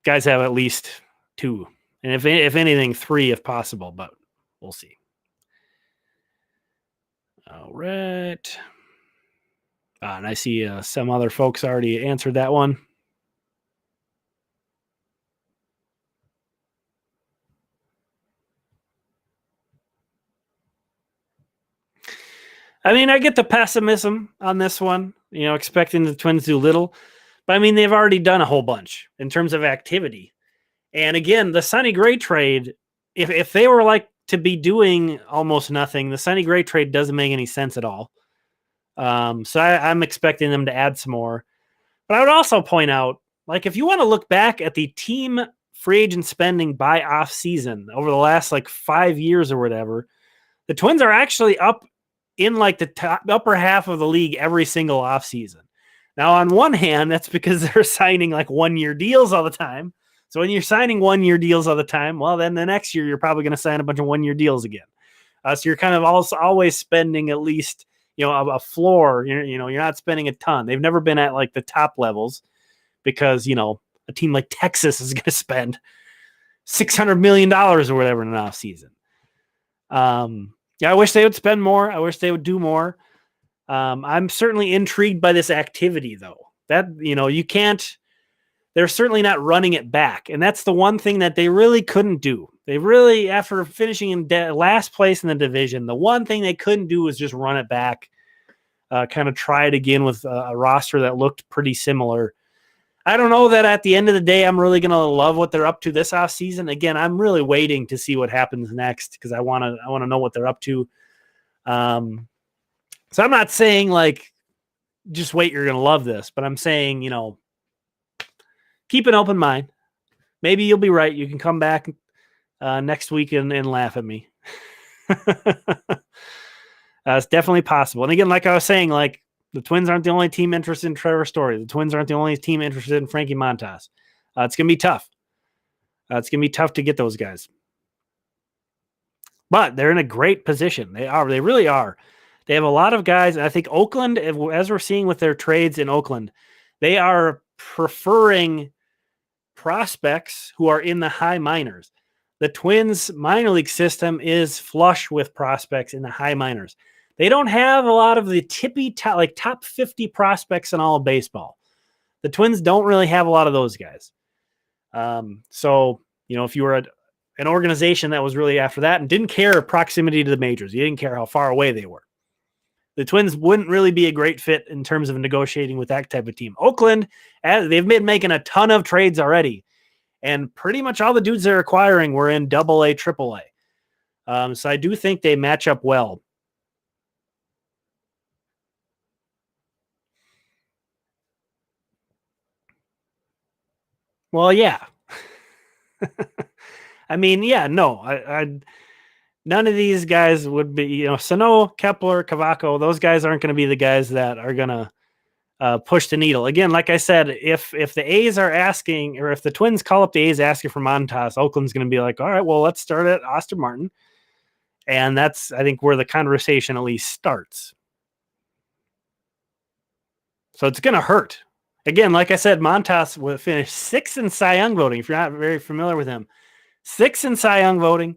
guys have at least 2. And if anything, 3 if possible, but we'll see. All right. And I see some other folks already answered that one. I get the pessimism on this one, expecting the Twins to do little. But, they've already done a whole bunch in terms of activity. And, again, the Sonny Gray trade, if they were like to be doing almost nothing, the Sonny Gray trade doesn't make any sense at all. So I'm expecting them to add some more. But I would also point out, like, if you want to look back at the team free agent spending by off season over the last, 5 years or whatever, the Twins are actually up in, the top upper half of the league every single off season. Now, on one hand, that's because they're signing 1 year deals all the time. So when you're signing 1 year deals all the time, well, then the next year you're probably going to sign a bunch of 1 year deals again. So you're kind of also always spending at least, a floor. You're not spending a ton. They've never been at the top levels because, a team like Texas is going to spend $600 million or whatever in an off season. I wish they would spend more. I wish they would do more. I'm certainly intrigued by this activity, though. That, you can't, they're certainly not running it back. And that's the one thing that they really couldn't do. They really, after finishing in last place in the division, the one thing they couldn't do was just run it back, kind of try it again with a roster that looked pretty similar. I don't know that at the end of the day, I'm really going to love what they're up to this offseason. Again, I'm really waiting to see what happens next because I want to know what they're up to. So I'm not saying just wait, you're going to love this, but I'm saying, keep an open mind. Maybe you'll be right. You can come back next week and laugh at me. It's definitely possible. And again, like I was saying, the Twins aren't the only team interested in Trevor Story. The Twins aren't the only team interested in Frankie Montas. It's going to be tough. It's going to be tough to get those guys. But they're in a great position. They are. They really are. They have a lot of guys. I think Oakland, as we're seeing with their trades in Oakland, they are preferring prospects who are in the high minors. the Twins minor league system is flush with prospects in the high minors. They don't have a lot of the top 50 prospects in all of baseball. The Twins don't really have a lot of those guys. So, if you were an organization that was really after that and didn't care proximity to the majors, you didn't care how far away they were, the Twins wouldn't really be a great fit in terms of negotiating with that type of team. Oakland, they've been making a ton of trades already, and pretty much all the dudes they're acquiring were in AA, AAA. So I do think they match up well. Well, yeah. I mean, yeah, no, none of these guys would be, Sano, Kepler, Cavaco, those guys aren't going to be the guys that are going to push the needle. Again, like I said, if the A's are asking, or if the Twins call up the A's asking for Montas, Oakland's going to be like, all right, well, let's start at Austin Martin. And that's, I think, where the conversation at least starts. So it's going to hurt. Again, like I said, Montas will finish 6th in Cy Young voting. If you're not very familiar with him, 6th in Cy Young voting,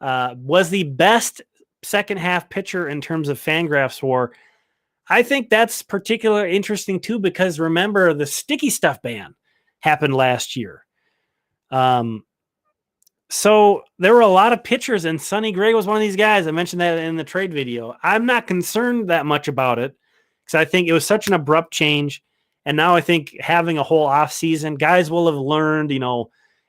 was the best second half pitcher in terms of Fangraphs WAR. I think that's particularly interesting too, because remember the sticky stuff ban happened last year. So there were a lot of pitchers, and Sonny Gray was one of these guys. I mentioned that in the trade video. I'm not concerned that much about it because I think it was such an abrupt change. And now I think having a whole off season, guys will have learned,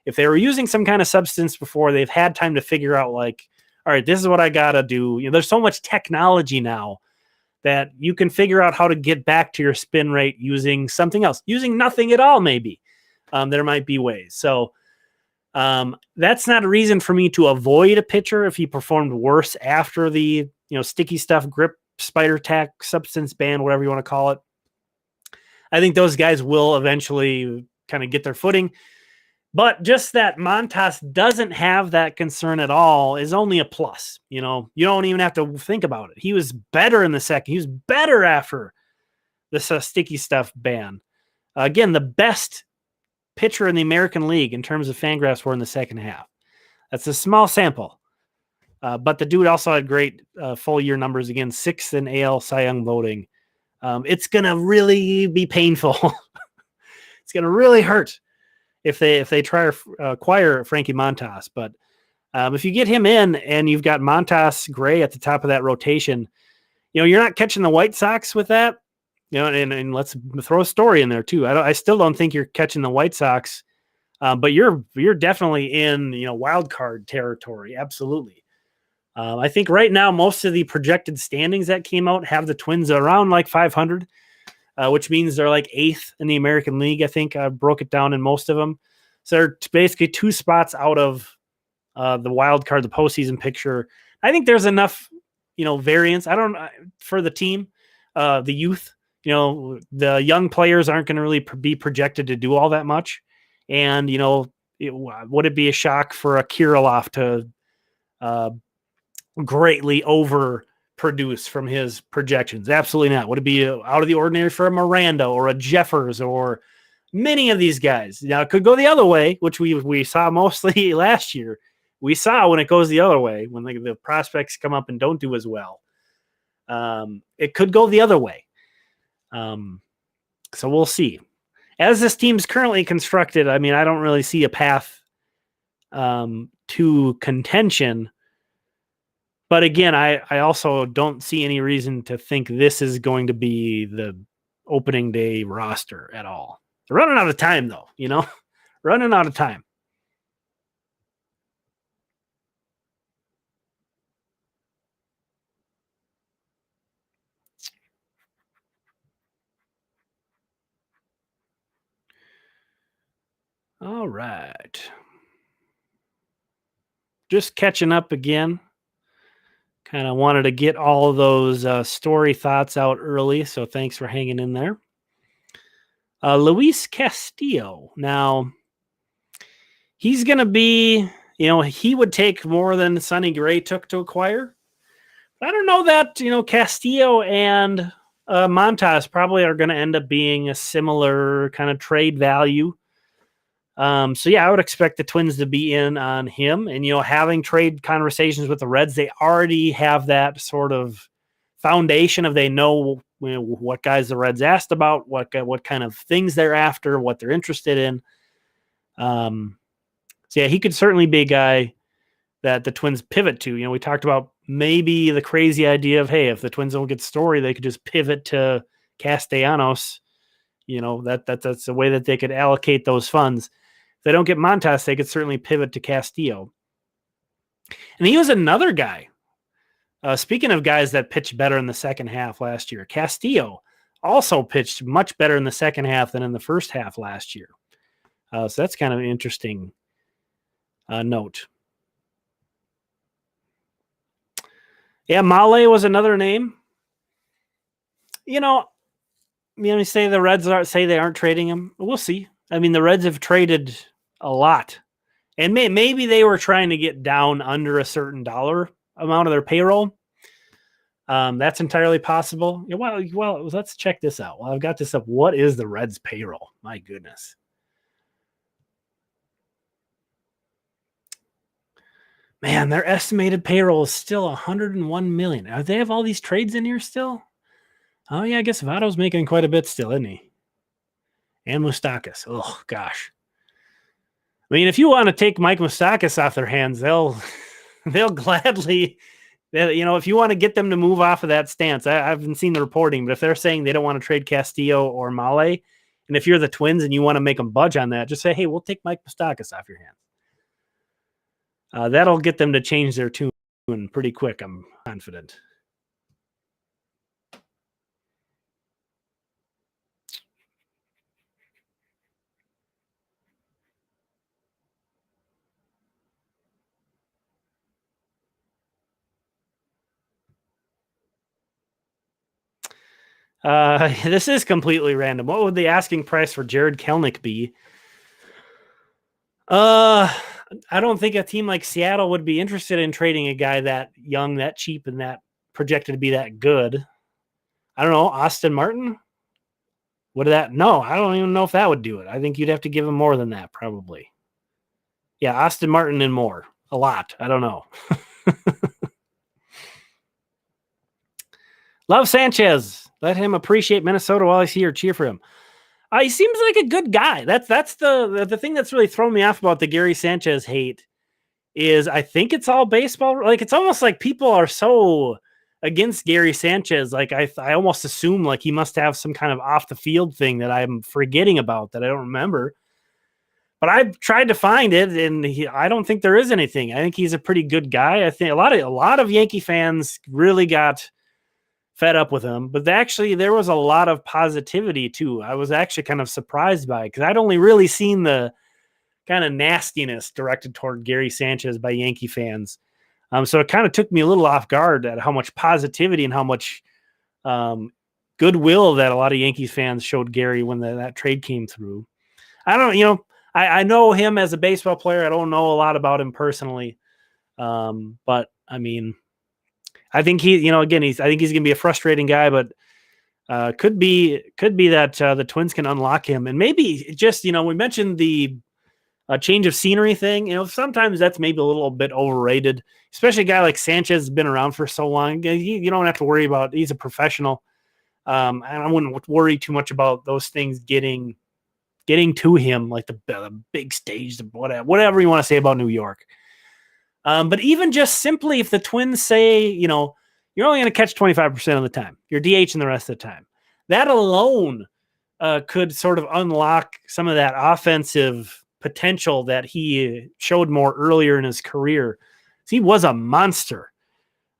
if they were using some kind of substance before, they've had time to figure out like, all right, this is what I got to do. There's so much technology now that you can figure out how to get back to your spin rate using something else, using nothing at all. Maybe there might be ways. So that's not a reason for me to avoid a pitcher if he performed worse after the, sticky stuff, grip, spider tack, substance ban, whatever you want to call it. I think those guys will eventually kind of get their footing. But just that Montas doesn't have that concern at all is only a plus. You don't even have to think about it. He was better in the second. He was better after the sticky stuff ban. Again, the best pitcher in the American League in terms of Fangraphs were in the second half. That's a small sample. But the dude also had great full year numbers. Again, 6th in AL Cy Young voting. It's going to really be painful. It's going to really hurt if they try to acquire Frankie Montas. But if you get him in and you've got Montas, Gray at the top of that rotation, you're not catching the White Sox with that. And let's throw a Story in there too. I still don't think you're catching the White Sox, but you're definitely in wild card territory. Absolutely. I think right now most of the projected standings that came out have the Twins around like 500. Which means they're like 8th in the American League. I think I broke it down in most of them. So they're basically 2 spots out of the wild card, the postseason picture. I think there's enough, variance. For the team, the youth, the young players aren't going to really be projected to do all that much. And, would it be a shock for a Kirilloff to greatly overproduce from his projections? Absolutely not. Would it be out of the ordinary for a Miranda or a Jeffers or many of these guys? Now, it could go the other way, which we saw mostly last year. We saw when it goes the other way, when the prospects come up and don't do as well. It could go the other way. So we'll see. As this team's currently constructed, I mean, I don't really see a path to contention. But again, I also don't see any reason to think this is going to be the opening day roster at all. They're running out of time, though, running out of time. All right. Just catching up again. Kind of wanted to get all of those Story thoughts out early, so thanks for hanging in there. Luis Castillo. Now, he's going to be, he would take more than Sonny Gray took to acquire. But I don't know that, Castillo and Montas probably are going to end up being a similar kind of trade value. So yeah, I would expect the Twins to be in on him, and having trade conversations with the Reds, they already have that sort of foundation of they know, what guys the Reds asked about, what kind of things they're after, what they're interested in. So yeah, he could certainly be a guy that the Twins pivot to. We talked about maybe the crazy idea of, hey, if the Twins don't get Story, they could just pivot to Castellanos. That's a way that they could allocate those funds. If they don't get Montas, they could certainly pivot to Castillo. And he was another guy. Speaking of guys that pitched better in the second half last year, Castillo also pitched much better in the second half than in the first half last year. So that's kind of an interesting note. Yeah, Male was another name. Say the Reds say they aren't trading him. We'll see. I mean, the Reds have traded a lot, and maybe they were trying to get down under a certain dollar amount of their payroll. That's entirely possible. Well, let's check this out. Well, I've got this up. What is the Reds' payroll? My goodness. Man, their estimated payroll is still $101 million. Do they have all these trades in here still? Oh, yeah, I guess Votto's making quite a bit still, isn't he? And Moustakas. Oh, gosh. I mean, if you want to take Mike Moustakas off their hands, they'll gladly, if you want to get them to move off of that stance. I haven't seen the reporting, but if they're saying they don't want to trade Castillo or Male, and if you're the Twins and you want to make them budge on that, just say, hey, we'll take Mike Moustakas off your hands. That'll get them to change their tune pretty quick, I'm confident. This is completely random. What would the asking price for Jared Kelenic be? I don't think a team like Seattle would be interested in trading a guy that young, that cheap, and that projected to be that good. I don't know. Austin Martin? No, I don't even know if that would do it. I think you'd have to give him more than that, probably. Yeah, Austin Martin and more. A lot. I don't know. Love Sanchez. Let him appreciate Minnesota while he's here. Cheer for him. He seems like a good guy. That's the thing that's really thrown me off about the Gary Sanchez hate is I think it's all baseball. Like, it's almost like people are so against Gary Sanchez. Like, I almost assume like he must have some kind of off the field thing that I'm forgetting about that I don't remember. But I've tried to find it, and I don't think there is anything. I think he's a pretty good guy. I think a lot of Yankee fans really got fed up with him, but actually there was a lot of positivity too. I was actually kind of surprised by it because I'd only really seen the kind of nastiness directed toward Gary Sanchez by Yankee fans. So it kind of took me a little off guard at how much positivity and how much goodwill that a lot of Yankees fans showed Gary when that trade came through. I don't, I know him as a baseball player. I don't know a lot about him personally. But I mean, I think I think he's going to be a frustrating guy, but could be that the Twins can unlock him. And maybe just, we mentioned the change of scenery thing. Sometimes that's maybe a little bit overrated, especially a guy like Sanchez has been around for so long. You don't have to worry about, he's a professional. And I wouldn't worry too much about those things getting to him, like the big stage, whatever you want to say about New York. But even just simply if the Twins say, you're only going to catch 25% of the time, you're DHing the rest of the time, that alone could sort of unlock some of that offensive potential that he showed more earlier in his career. He was a monster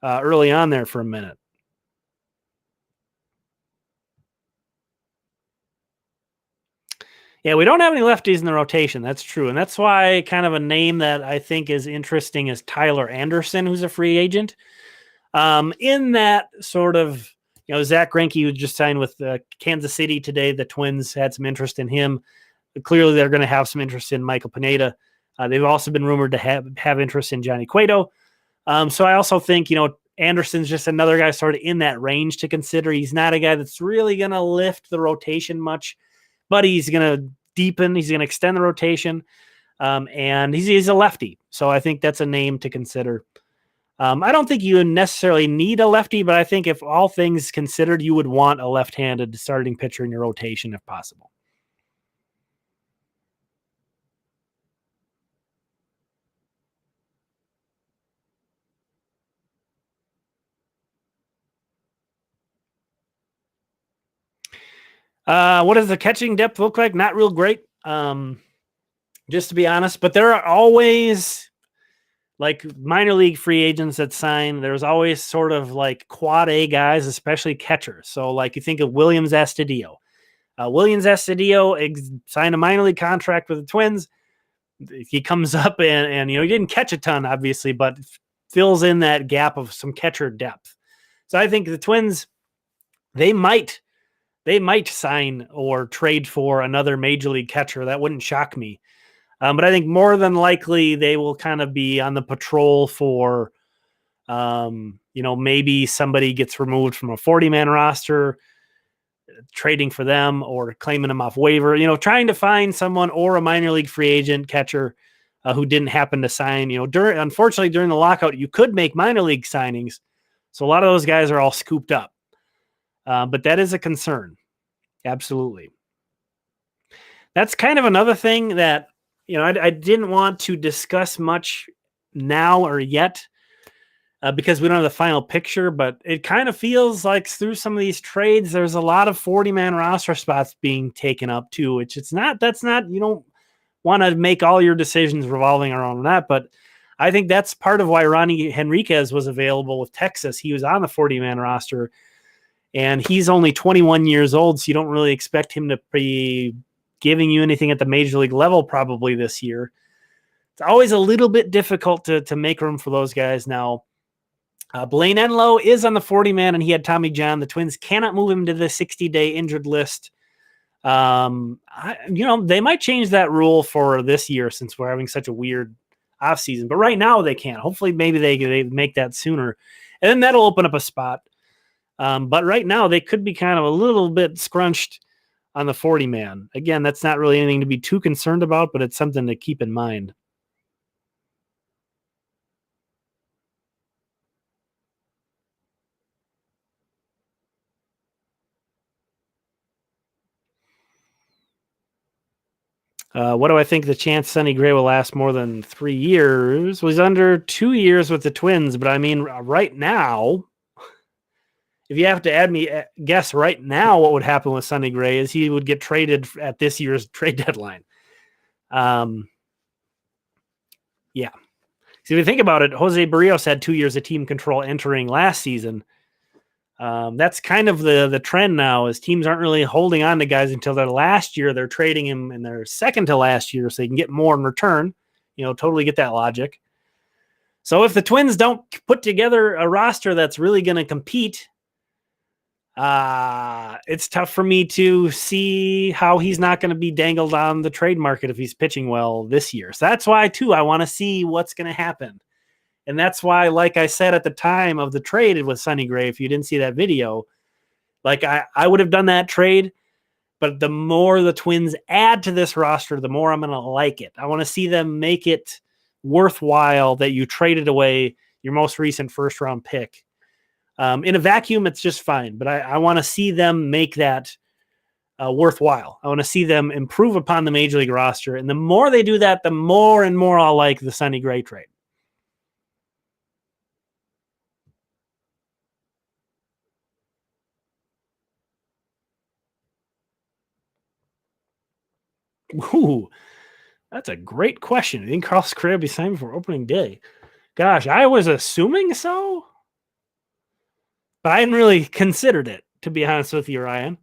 early on there for a minute. Yeah, we don't have any lefties in the rotation. That's true. And that's why kind of a name that I think is interesting is Tyler Anderson, who's a free agent. In that sort of, Zach Greinke, who just signed with Kansas City today, the Twins had some interest in him. Clearly, they're going to have some interest in Michael Pineda. They've also been rumored to have interest in Johnny Cueto. So I also think, Anderson's just another guy sort of in that range to consider. He's not a guy that's really going to lift the rotation much, but he's going to deepen. He's going to extend the rotation. And he's a lefty. So I think that's a name to consider. I don't think you necessarily need a lefty, but I think if all things considered, you would want a left-handed starting pitcher in your rotation if possible. What does the catching depth look like? Not real great, just to be honest. But there are always like minor league free agents that sign. There's always sort of like quad A guys, especially catchers. So like you think of Williams Astudillo. Williams Astudillo signed a minor league contract with the Twins. He comes up and he didn't catch a ton, obviously, but fills in that gap of some catcher depth. So I think the Twins, they might sign or trade for another major league catcher. That wouldn't shock me. But I think more than likely they will kind of be on the patrol for, maybe somebody gets removed from a 40-man roster, trading for them or claiming them off waiver, trying to find someone or a minor league free agent catcher who didn't happen to sign. Unfortunately, during the lockout, you could make minor league signings. So a lot of those guys are all scooped up. But that is a concern. Absolutely. That's kind of another thing that, I didn't want to discuss much now or yet because we don't have the final picture, but it kind of feels like through some of these trades, there's a lot of 40-man roster spots being taken up too, which you don't want to make all your decisions revolving around that. But I think that's part of why Ronnie Henriquez was available with Texas. He was on the 40-man roster and he's only 21 years old. So you don't really expect him to be giving you anything at the major league level probably this year. It's always a little bit difficult to make room for those guys. Now, Blaine Enlow is on the 40-man and he had Tommy John. The Twins cannot move him to the 60-day injured list. They might change that rule for this year since we're having such a weird offseason. But right now they can't. Hopefully maybe they make that sooner. And then that'll open up a spot. But right now they could be kind of a little bit scrunched on the 40-man. Again, that's not really anything to be too concerned about, but it's something to keep in mind. What do I think the chance Sonny Gray will last more than 3 years? Well, he's under 2 years with the Twins, but I mean, right now, if you have to guess right now what would happen with Sonny Gray is he would get traded at this year's trade deadline. Yeah. So if you think about it, Jose Barrios had 2 years of team control entering last season. That's kind of the trend now is teams aren't really holding on to guys until their last year. They're trading him in their second to last year so they can get more in return. Totally get that logic. So if the Twins don't put together a roster that's really going to compete, it's tough for me to see how he's not going to be dangled on the trade market if he's pitching well this year. So that's why, too, I want to see what's going to happen. And that's why, like I said at the time of the trade with Sonny Gray, if you didn't see that video, like I would have done that trade, but the more the Twins add to this roster, the more I'm going to like it. I want to see them make it worthwhile that you traded away your most recent first-round pick. In a vacuum, it's just fine, but I want to see them make that worthwhile. I want to see them improve upon the Major League roster, and the more they do that, the more and more I'll like the Sonny Gray trade. Ooh, that's a great question. I think Carlos Correa will be signed before opening day. Gosh, I was assuming so, but I hadn't really considered it, to be honest with you, Ryan.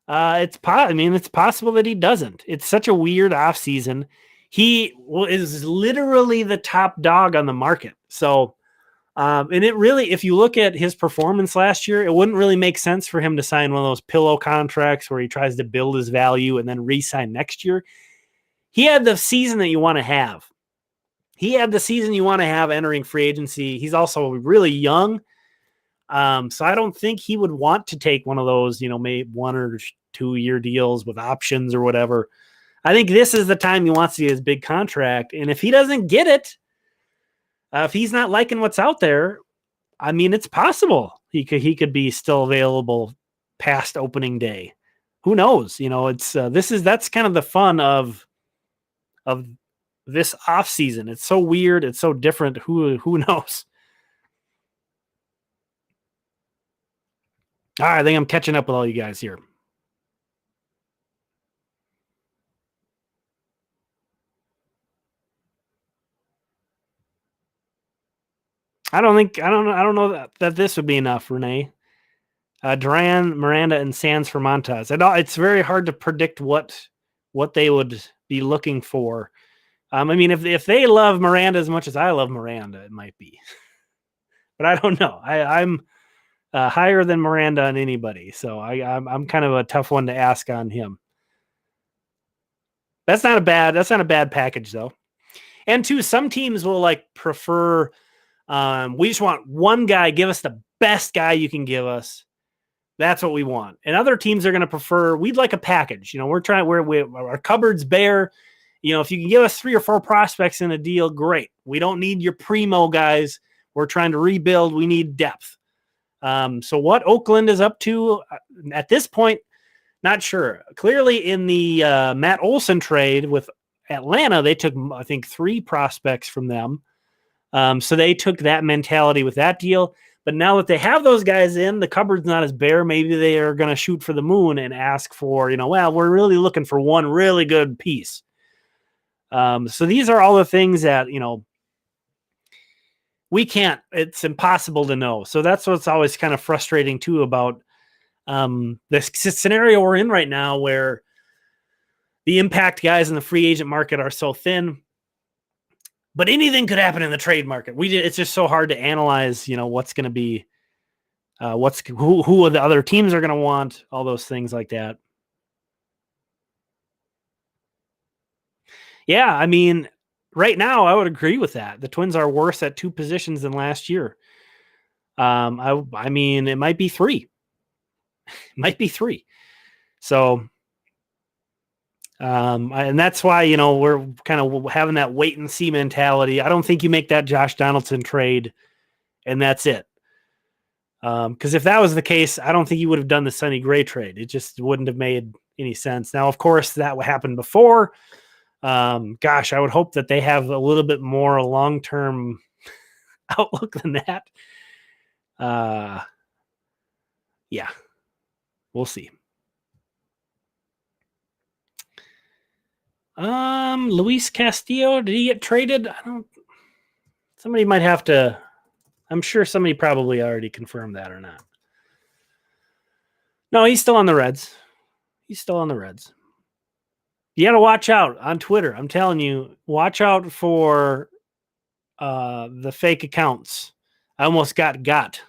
It's possible that he doesn't. It's such a weird offseason. He is literally the top dog on the market. So, and it really, if you look at his performance last year, it wouldn't really make sense for him to sign one of those pillow contracts where he tries to build his value and then re-sign next year. He had the season that you want to have. He had the season you want to have entering free agency. He's also really young. So I don't think he would want to take one of those, maybe 1 or 2 year deals with options or whatever. I think this is the time he wants to get his big contract. And if he doesn't get it, if he's not liking what's out there, I mean, it's possible he could be still available past opening day. Who knows? It's that's kind of the fun of this off season. It's so weird. It's so different. Who knows? All right, I think I'm catching up with all you guys here. I don't know that this would be enough, Renee. Duran, Miranda, and Sands for Montas. It's very hard to predict what they would be looking for. I mean, if they love Miranda as much as I love Miranda, it might be. But I don't know. I'm higher than Miranda on anybody, so I'm kind of a tough one to ask on him. That's not a bad package though. And two, some teams will prefer. We just want one guy. Give us the best guy you can give us. That's what we want. And other teams are going to prefer. We'd like a package. We're trying. Our cupboard's bare. If you can give us 3 or 4 prospects in a deal, great. We don't need your primo guys. We're trying to rebuild. We need depth. So what Oakland is up to at this point, not sure. Clearly in the Matt Olson trade with Atlanta, they took, I think, 3 prospects from them. So they took that mentality with that deal. But now that they have those guys in, the cupboard's not as bare. Maybe they are going to shoot for the moon and ask for, well, we're really looking for one really good piece. So these are all the things that, it's impossible to know. So that's what's always kind of frustrating too about this scenario we're in right now, where the impact guys in the free agent market are so thin, but anything could happen in the trade market. It's just so hard to analyze, what's going to be, who the other teams are going to want, all those things like that. Yeah, I mean, right now I would agree with that. The Twins are worse at 2 positions than last year. I mean, it might be 3. It might be 3. So, and that's why, we're kind of having that wait and see mentality. I don't think you make that Josh Donaldson trade and that's it. Because if that was the case, I don't think you would have done the Sonny Gray trade. It just wouldn't have made any sense. Now, of course, that would happen before. Gosh, I would hope that they have a little bit more long-term outlook than that. Yeah, we'll see. Luis Castillo, did he get traded? Somebody might have to. I'm sure somebody probably already confirmed that or not. No, he's still on the Reds. You got to watch out on Twitter. I'm telling you, watch out for the fake accounts. I almost got.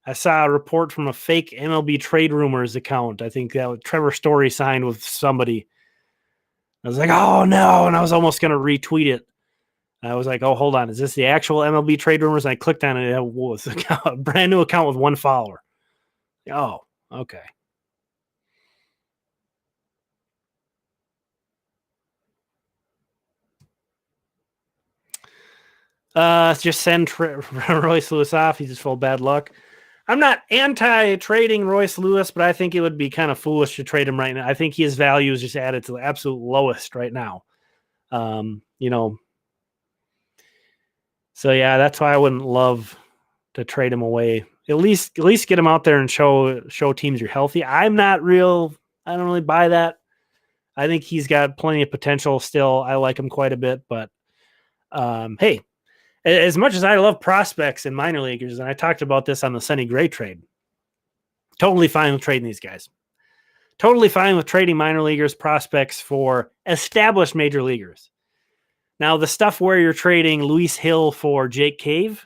I saw a report from a fake MLB Trade Rumors account. I think that was Trevor Story signed with somebody. I was like, oh no, and I was almost going to retweet it. I was like, oh, hold on. Is this the actual MLB Trade Rumors? And I clicked on it. It was a brand new account with 1 follower. Oh, okay. Just send Royce Lewis off. He's just full of bad luck. I'm not anti-trading Royce Lewis, but I think it would be kind of foolish to trade him right now. I think his value is just added to the absolute lowest right now. So yeah, that's why I wouldn't love to trade him away. At least get him out there and show teams you're healthy. I don't really buy that. I think he's got plenty of potential still. I like him quite a bit, but hey, as much as I love prospects in minor leaguers, and I talked about this on the Sonny Gray trade, totally fine with trading these guys. Totally fine with trading minor leaguers prospects for established major leaguers. Now, the stuff where you're trading Luis Hill for Jake Cave,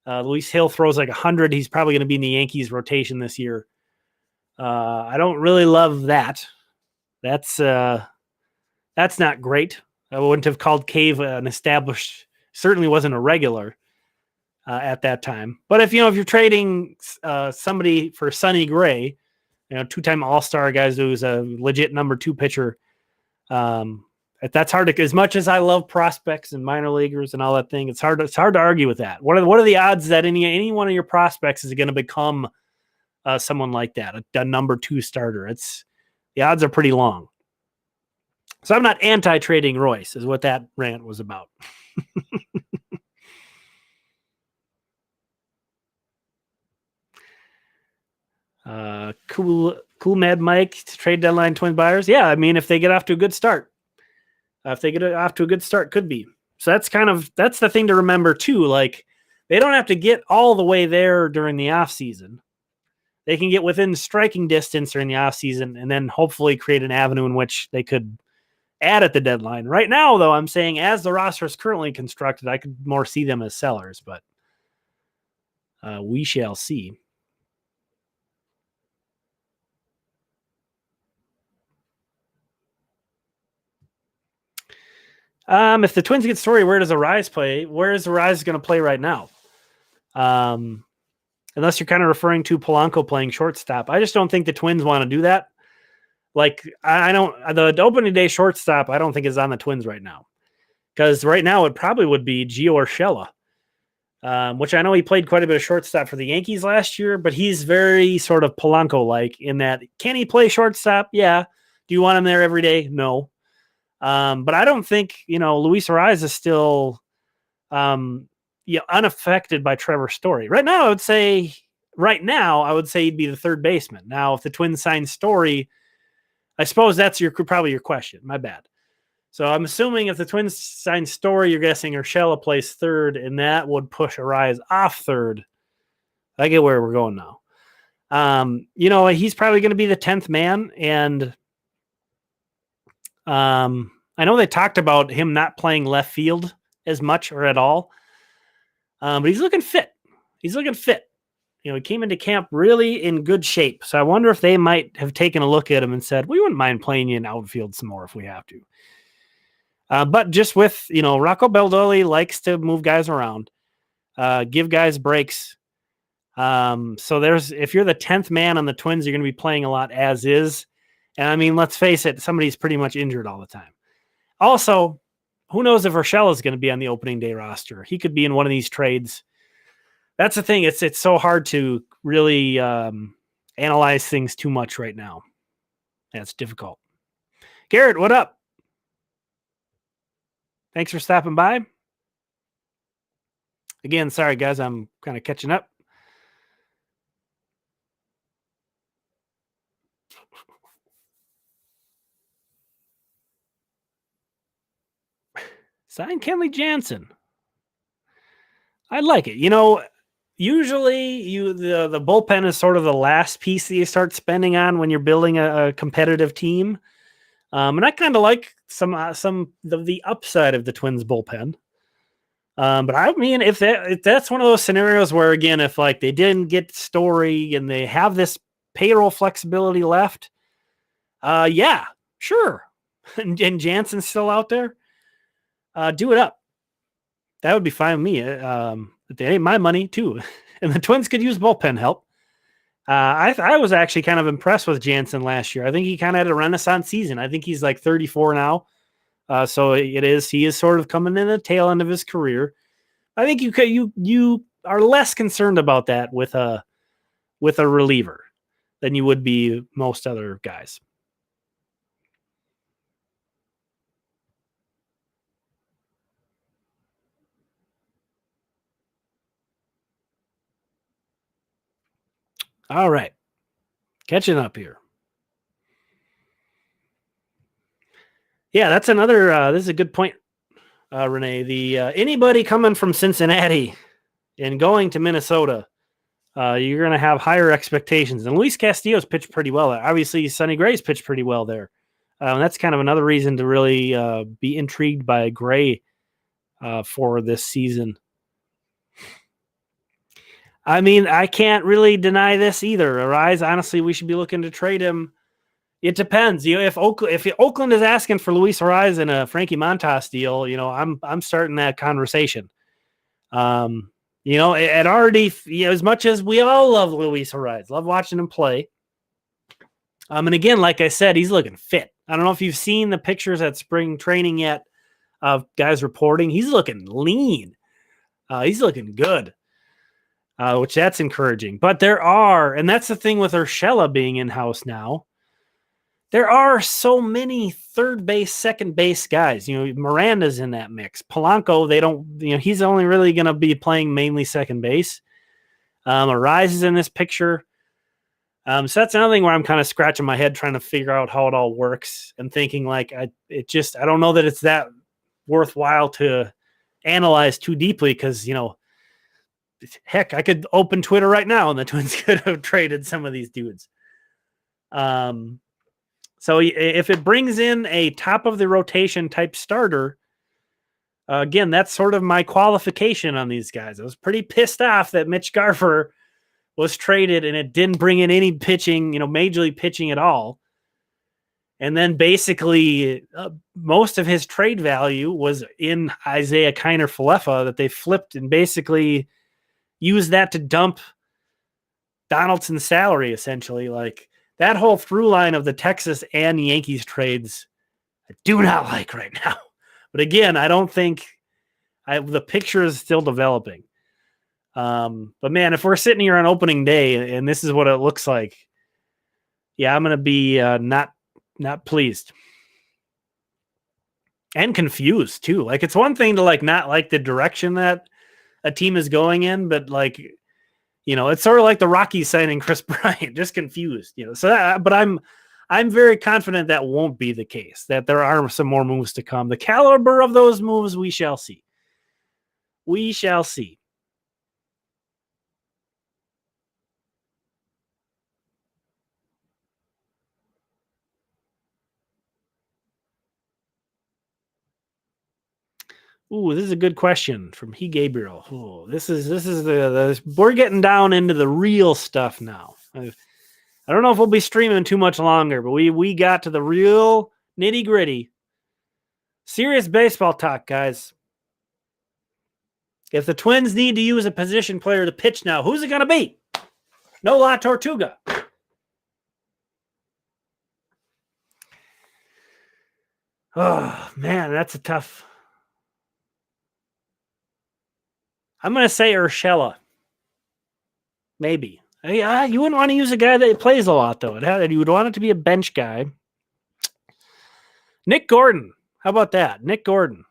Luis Hill throws like 100. He's probably going to be in the Yankees rotation this year. I don't really love that. That's not great. I wouldn't have called Cave an established. Certainly wasn't a regular at that time. But if you're trading somebody for Sonny Gray, 2-time All-Star guys who's a legit number 2 pitcher, That's hard to, as much as I love prospects and minor leaguers and all that thing, it's hard to argue with that. What are the odds that any one of your prospects is going to become someone like that, a number 2 starter? The odds are pretty long. So I'm not anti-trading Royce, is what that rant was about. Cool Mad Mike, trade deadline Twins buyers. Yeah, I mean, if they get off to a good start, could be. So that's the thing to remember too. Like, they don't have to get all the way there during the off season. They can get within striking distance during the off season, and then hopefully create an avenue in which they could add at the deadline. Right now, though, I'm saying as the roster is currently constructed, I could more see them as sellers, but we shall see. If the Twins get Story, where does Arise play? Where is Arise going to play right now? Unless you're kind of referring to Polanco playing shortstop. I just don't think the Twins want to do that. Like, the opening day shortstop, I don't think is on the Twins right now. Because right now it probably would be Gio Urshela, which I know he played quite a bit of shortstop for the Yankees last year, but he's very sort of Polanco-like in that, can he play shortstop? Yeah. Do you want him there every day? No. But I don't think, Luis Arraez is still unaffected by Trevor Story. Right now, I would say he'd be the third baseman. Now, if the Twins sign Story, I suppose that's probably your question. My bad. So I'm assuming if the Twins sign Story, you're guessing Urshela plays third, and that would push Arraez off third. I get where we're going now. He's probably going to be the 10th man, and I know they talked about him not playing left field as much or at all, but he's looking fit. He came into camp really in good shape. So I wonder if they might have taken a look at him and said, we wouldn't mind playing you in outfield some more if we have to. But just with, Rocco Baldelli likes to move guys around, give guys breaks. So if you're the 10th man on the Twins, you're going to be playing a lot as is. And I mean, let's face it, somebody's pretty much injured all the time. Also, who knows if Urshela is going to be on the opening day roster? He could be in one of these trades. That's the thing. It's so hard to really analyze things too much right now. That's difficult. Garrett, what up? Thanks for stopping by. Again, sorry, guys. I'm kind of catching up. Sign Kenley Jansen. I like it. Usually the bullpen is sort of the last piece that you start spending on when you're building a competitive team. And I kind of like some of the upside of the Twins bullpen. But I mean, if that's one of those scenarios where, again, if like they didn't get Story and they have this payroll flexibility left, yeah, sure. and Jansen's still out there, do it up. That would be fine with me. It ain't my money too. And the Twins could use bullpen help. I was actually kind of impressed with Jansen last year. I think he kind of had a renaissance season. I think he's like 34 now. So he is sort of coming in the tail end of his career. I think you are less concerned about that with a reliever than you would be most other guys. All right. Catching up here. Yeah, that's another, this is a good point, Renee. Anybody coming from Cincinnati and going to Minnesota, you're going to have higher expectations. And Luis Castillo's pitched pretty well there. Obviously, Sonny Gray's pitched pretty well there. That's kind of another reason to really be intrigued by Gray for this season. I mean, I can't really deny this either. Arraez, honestly, we should be looking to trade him. It depends. If Oakland is asking for Luis Arraez in a Frankie Montas deal, I'm starting that conversation. It already, as much as we all love Luis Arraez, love watching him play. And again, like I said, he's looking fit. I don't know if you've seen the pictures at spring training yet of guys reporting. He's looking lean. He's looking good, which that's encouraging. But there are, and that's the thing with Urshela being in-house now, there are so many third base, second base guys. Miranda's in that mix. Polanco, he's only really going to be playing mainly second base. Arise is in this picture. So that's another thing where I'm kind of scratching my head trying to figure out how it all works and thinking I don't know that it's that worthwhile to analyze too deeply because, heck, I could open Twitter right now and the Twins could have traded some of these dudes. So if it brings in a top of the rotation type starter, again, that's sort of my qualification on these guys. I was pretty pissed off that Mitch Garver was traded and it didn't bring in any pitching, major league pitching at all. And then basically most of his trade value was in Isaiah Kiner-Falefa that they flipped and basically used that to dump Donaldson's salary, essentially. Like that whole through line of the Texas and Yankees trades, I do not like right now. But again, I don't think the picture is still developing. But man, if we're sitting here on opening day and this is what it looks like, yeah, I'm going to be not pleased and confused too. Like it's one thing to not like the direction that a team is going in, but it's sort of like the Rockies signing Chris Bryant, just confused, but I'm very confident that won't be the case, that there are some more moves to come. The caliber of those moves, we shall see. We shall see. Ooh, this is a good question from He Gabriel. Ooh, this is the we're getting down into the real stuff now. I don't know if we'll be streaming too much longer, but we got to the real nitty-gritty. Serious baseball talk, guys. If the Twins need to use a position player to pitch now, who's it going to be? No La Tortuga. Oh, man, that's a tough. I'm going to say Urshela. Maybe. You wouldn't want to use a guy that plays a lot, though. You would want it to be a bench guy. Nick Gordon. How about that? Nick Gordon.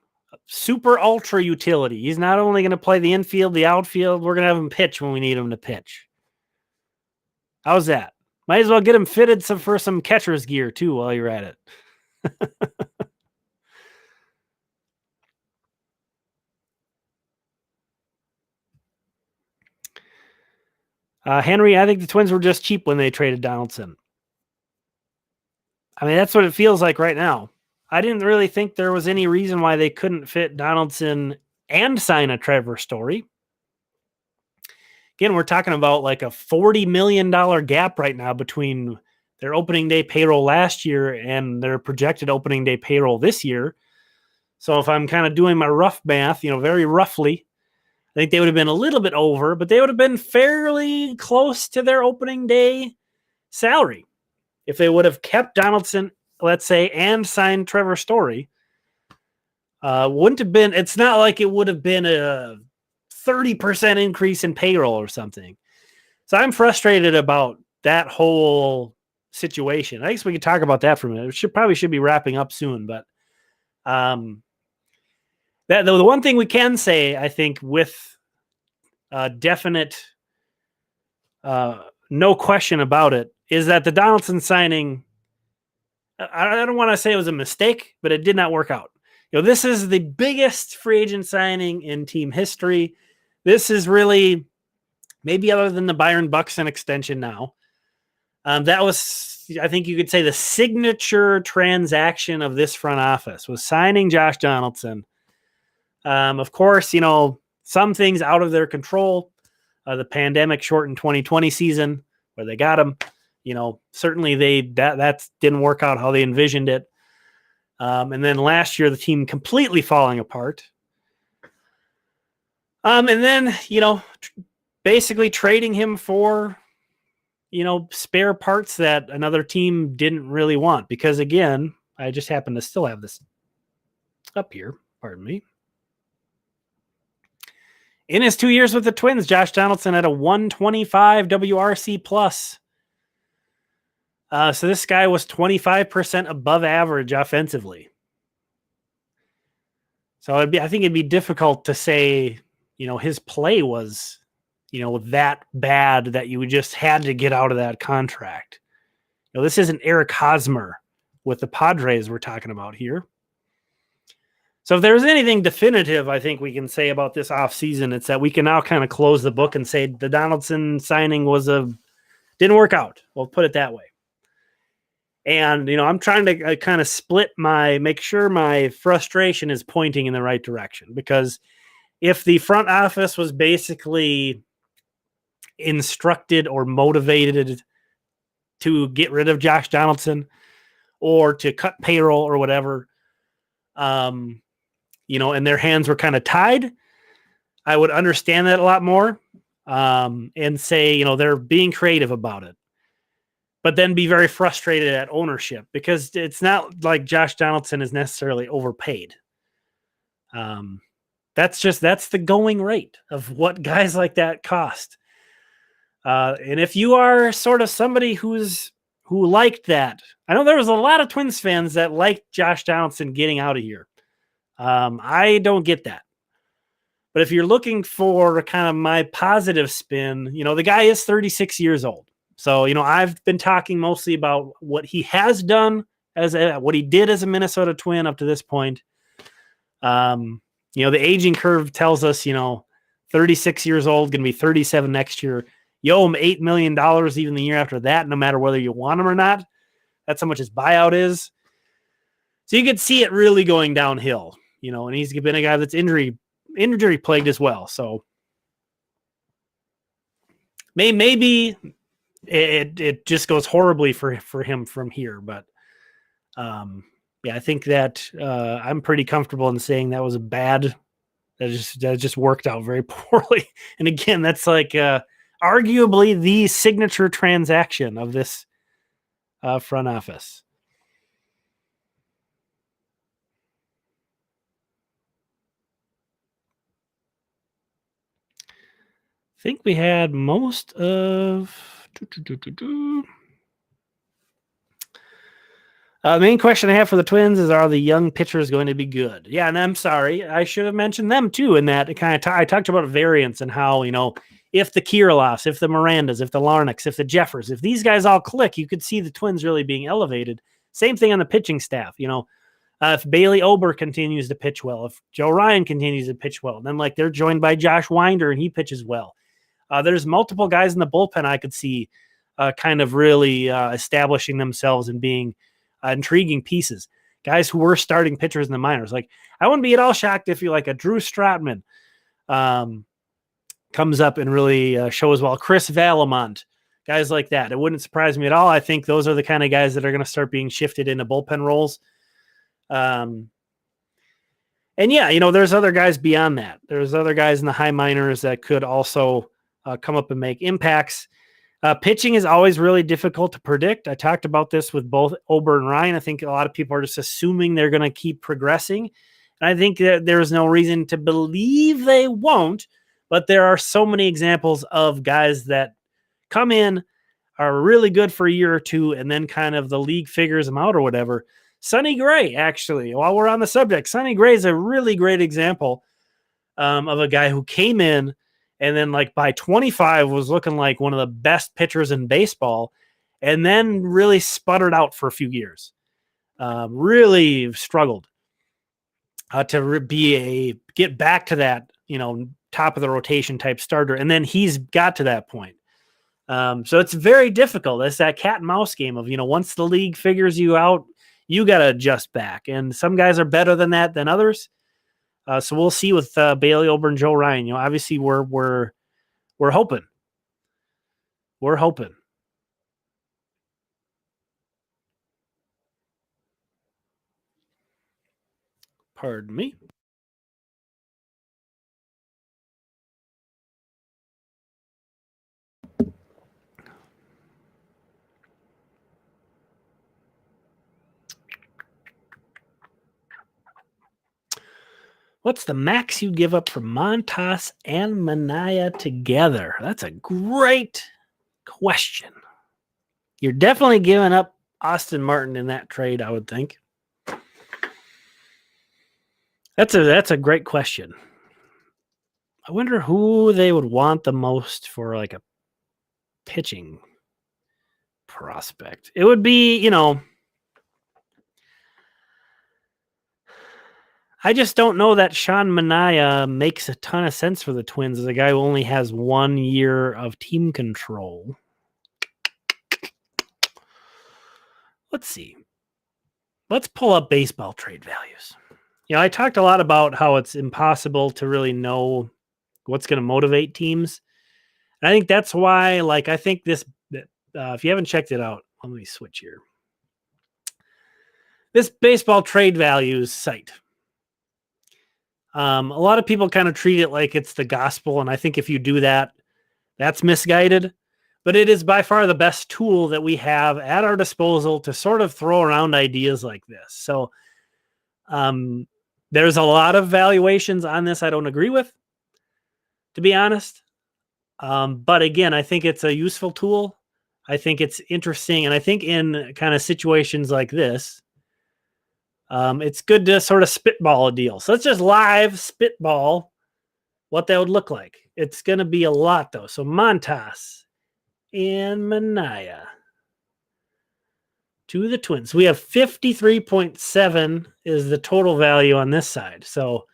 Super ultra utility. He's not only going to play the infield, the outfield, we're going to have him pitch when we need him to pitch. How's that? Might as well get him fitted for some catcher's gear, too, while you're at it. Henry, I think the Twins were just cheap when they traded Donaldson. I mean, that's what it feels like right now. I didn't really think there was any reason why they couldn't fit Donaldson and sign a Trevor Story. Again, we're talking about like a $40 million gap right now between their opening day payroll last year and their projected opening day payroll this year. So if I'm kind of doing my rough math, very roughly, I think they would have been a little bit over, but they would have been fairly close to their opening day salary. If they would have kept Donaldson, let's say, and signed Trevor Story, wouldn't have been, it's not like it would have been a 30% increase in payroll or something. So I'm frustrated about that whole situation. I guess we could talk about that for a minute. We probably should be wrapping up soon, but that the one thing we can say, I think, with definite no question about it, is that the Donaldson signing, I don't want to say it was a mistake, but it did not work out. This is the biggest free agent signing in team history. This is really, maybe other than the Byron Buxton extension now, that was, I think you could say, the signature transaction of this front office was signing Josh Donaldson. Of course, some things out of their control. The pandemic shortened 2020 season where they got him. Certainly that didn't work out how they envisioned it. And then last year, the team completely falling apart. And then, basically trading him for, spare parts that another team didn't really want. Because again, I just happen to still have this up here. Pardon me. In his 2 years with the Twins, Josh Donaldson had a 125 WRC plus. So this guy was 25% above average offensively. So I think it'd be difficult to say, his play was, that bad that you just had to get out of that contract. This isn't Eric Hosmer with the Padres we're talking about here. So if there's anything definitive I think we can say about this offseason, it's that we can now kind of close the book and say the Donaldson signing didn't work out. We'll put it that way. And, I'm trying to kind of make sure my frustration is pointing in the right direction, because if the front office was basically instructed or motivated to get rid of Josh Donaldson or to cut payroll or whatever, and their hands were kind of tied, I would understand that a lot more, and say, they're being creative about it. But then be very frustrated at ownership, because it's not like Josh Donaldson is necessarily overpaid. That's the going rate of what guys like that cost. And if you are sort of somebody who liked that, I know there was a lot of Twins fans that liked Josh Donaldson getting out of here. I don't get that. But if you're looking for kind of my positive spin, the guy is 36 years old. So, I've been talking mostly about what he has done what he did as a Minnesota Twin up to this point. The aging curve tells us, 36 years old, going to be 37 next year. You owe him $8 million even the year after that, no matter whether you want him or not. That's how much his buyout is. So you could see it really going downhill, and he's been a guy that's injury plagued as well. So maybe it just goes horribly for him from here. But I think that I'm pretty comfortable in saying that was that just worked out very poorly. And again, that's like arguably the signature transaction of this front office. I think we had most of... The main question I have for the Twins is, are the young pitchers going to be good? Yeah, and I'm sorry, I should have mentioned them too. In that, I talked about variance and how, if the Kirilloffs, if the Mirandas, if the Larnacks, if the Jeffers, if these guys all click, you could see the Twins really being elevated. Same thing on the pitching staff. If Bailey Ober continues to pitch well, if Joe Ryan continues to pitch well, then they're joined by Josh Winder and he pitches well. There's multiple guys in the bullpen I could see kind of really establishing themselves and being intriguing pieces. Guys who were starting pitchers in the minors. I wouldn't be at all shocked if a Drew Stratman comes up and really shows well. Chris Valamont, guys like that. It wouldn't surprise me at all. I think those are the kind of guys that are going to start being shifted into bullpen roles. And yeah, there's other guys beyond that. There's other guys in the high minors that could also come up and make impacts. Pitching is always really difficult to predict. I talked about this with both Ober and Ryan. I think a lot of people are just assuming they're going to keep progressing. And I think that there's no reason to believe they won't, but there are so many examples of guys that come in, are really good for a year or two, and then kind of the league figures them out or whatever. Sonny Gray, actually, while we're on the subject, Sonny Gray is a really great example of a guy who came in and then by 25 was looking like one of the best pitchers in baseball, and then really sputtered out for a few years. Really struggled to get back to that, top of the rotation type starter. And then he's got to that point. So it's very difficult. It's that cat and mouse game of, once the league figures you out, you got to adjust back. And some guys are better than that than others. So we'll see with Bailey Ober and Joe Ryan. Obviously we're hoping. We're hoping. Pardon me. What's the max you give up for Montas and Manaea together? That's a great question. You're definitely giving up Austin Martin in that trade, I would think. That's a great question. I wonder who they would want the most for like a pitching prospect. It would be, I just don't know that Sean Manaea makes a ton of sense for the Twins as a guy who only has 1 year of team control. Let's see. Let's pull up baseball trade values. I talked a lot about how it's impossible to really know what's going to motivate teams. And I think that's why, I think this, if you haven't checked it out, let me switch here. This baseball trade values site. A lot of people kind of treat it like it's the gospel. And I think if you do that, that's misguided. But it is by far the best tool that we have at our disposal to sort of throw around ideas like this. So there's a lot of valuations on this I don't agree with, to be honest. But again, I think it's a useful tool. I think it's interesting. And I think in kind of situations like this, it's good to sort of spitball a deal. So let's just live spitball what that would look like. It's going to be a lot, though. So Montas and Manaea to the Twins. We have 53.7 is the total value on this side. So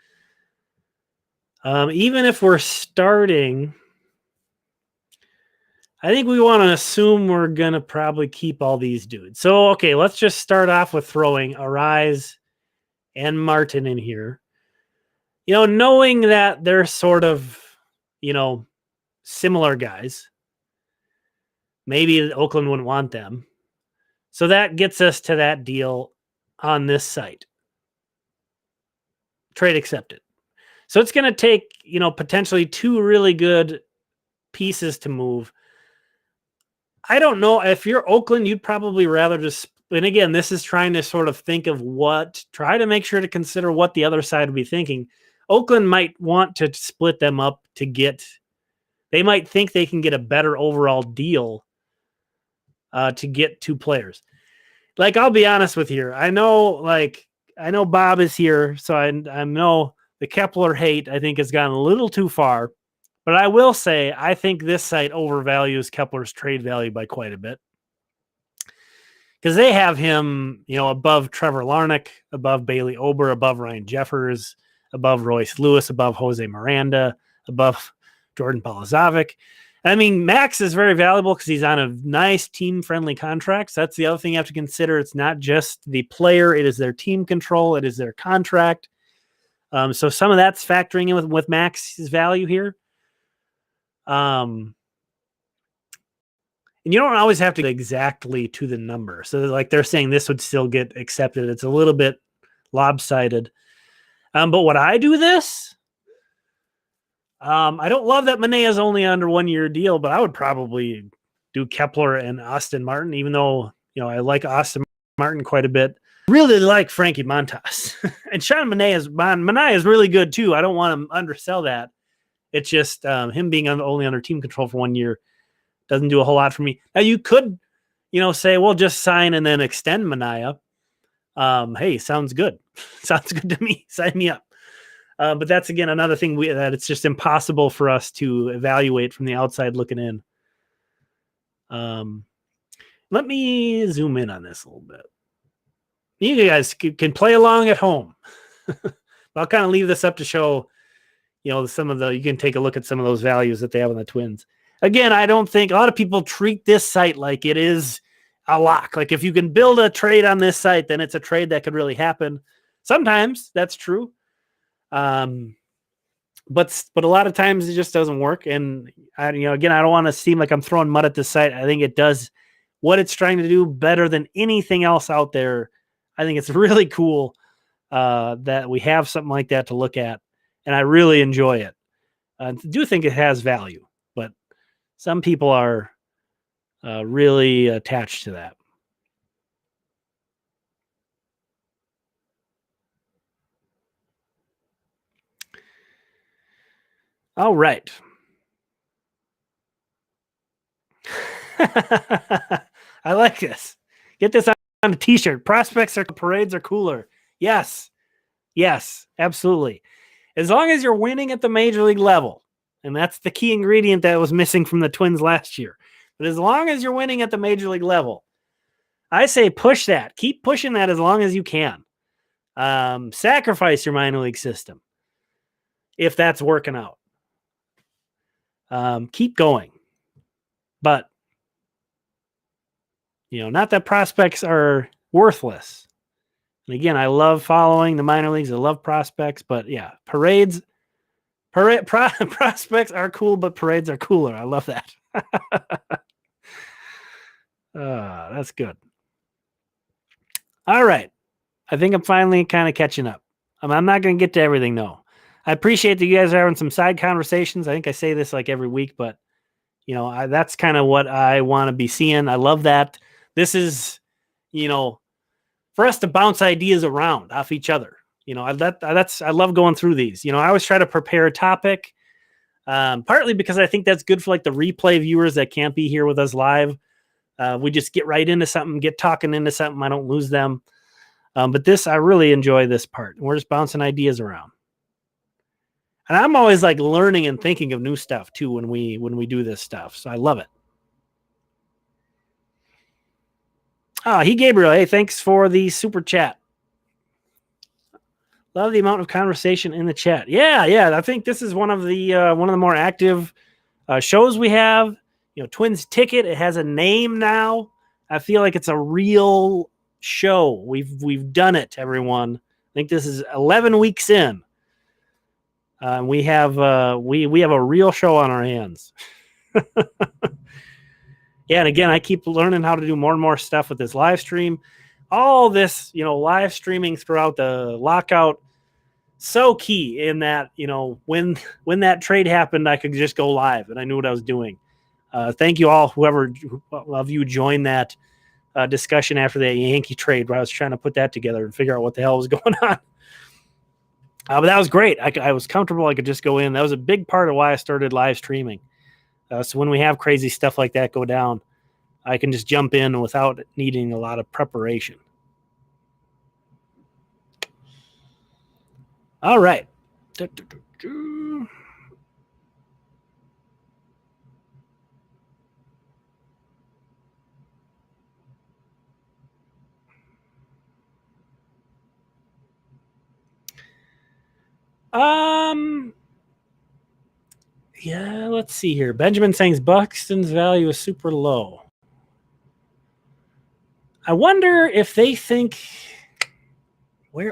even if we're starting, I think we want to assume we're going to probably keep all these dudes. So, okay, let's just start off with throwing Arise and Martin in here. Knowing that they're sort of, similar guys. Maybe Oakland wouldn't want them. So that gets us to that deal on this site. Trade accepted. So it's going to take, potentially 2 really good pieces to move. I don't know. If you're Oakland, you'd probably rather just, and again, this is trying to sort of think of try to make sure to consider what the other side would be thinking. Oakland might want to split them up they might think they can get a better overall deal to get 2 players. I'll be honest with you. I know Bob is here, so I know the Kepler hate, I think, has gone a little too far. But I will say, I think this site overvalues Kepler's trade value by quite a bit. Because they have him, above Trevor Larnach, above Bailey Ober, above Ryan Jeffers, above Royce Lewis, above Jose Miranda, above Jordan Palazovic. I mean, Max is very valuable because he's on a nice team-friendly contract. So that's the other thing you have to consider. It's not just the player. It is their team control. It is their contract. So some of that's factoring in with Max's value here. And you don't always have to go exactly to the number. So they're saying this would still get accepted. It's a little bit lopsided. But would I do this? I don't love that Manaea is only under 1 year deal, but I would probably do Kepler and Austin Martin, even though, I like Austin Martin quite a bit. Really like Frankie Montas. And Sean Manaea is really good too. I don't want to undersell that. It's just him being only under team control for 1 year doesn't do a whole lot for me. Now you could, say, well, just sign and then extend Manaea. Hey, sounds good. Sounds good to me. Sign me up. But that's, again, another thing that it's just impossible for us to evaluate from the outside looking in. Let me zoom in on this a little bit. You guys can play along at home. I'll kind of leave this up to show, you can take a look at some of those values that they have on the Twins. Again, I don't think a lot of people treat this site like it is a lock. Like if you can build a trade on this site, then it's a trade that could really happen. Sometimes that's true. But a lot of times it just doesn't work. And again, I don't want to seem like I'm throwing mud at this site. I think it does what it's trying to do better than anything else out there. I think it's really cool that we have something like that to look at, and I really enjoy it. I do think it has value, but some people are really attached to that. All right. I like this. Get this on a t-shirt. Prospects are parades are cooler. Yes. Yes, absolutely. As long as you're winning at the major league level, and that's the key ingredient that was missing from the Twins last year. But as long as you're winning at the major league level, I say push that. Keep pushing that as long as you can. Sacrifice your minor league system if that's working out. Keep going. But, not that prospects are worthless. And again, I love following the minor leagues. I love prospects. But, yeah, prospects are cool, but parades are cooler. I love that. That's good. All right. I think I'm finally kind of catching up. I'm not going to get to everything, though. I appreciate that you guys are having some side conversations. I think I say this like every week, but that's kind of what I want to be seeing. I love that. This is, for us to bounce ideas around off each other. I love going through these. I always try to prepare a topic, partly because I think that's good for like the replay viewers that can't be here with us live. We just get right into something, get talking into something. I don't lose them. But I really enjoy this part. We're just bouncing ideas around. And I'm always like learning and thinking of new stuff too when we do this stuff. So I love it. Gabriel, hey, thanks for the super chat. Love the amount of conversation in the chat. Yeah. I think this is one of the more active shows we have. Twins Ticket. It has a name now. I feel like it's a real show. We've done it, everyone. I think this is 11 weeks in. We have a real show on our hands. Yeah, and again, I keep learning how to do more and more stuff with this live stream. All this, live streaming throughout the lockout, so key in that, when that trade happened, I could just go live and I knew what I was doing. Thank you all, whoever of you joined that discussion after the Yankee trade where I was trying to put that together and figure out what the hell was going on. But that was great. I was comfortable. I could just go in. That was a big part of why I started live streaming. So when we have crazy stuff like that go down, I can just jump in without needing a lot of preparation. All right. Yeah, let's see here. Benjamin saying Buxton's value is super low. I wonder if they think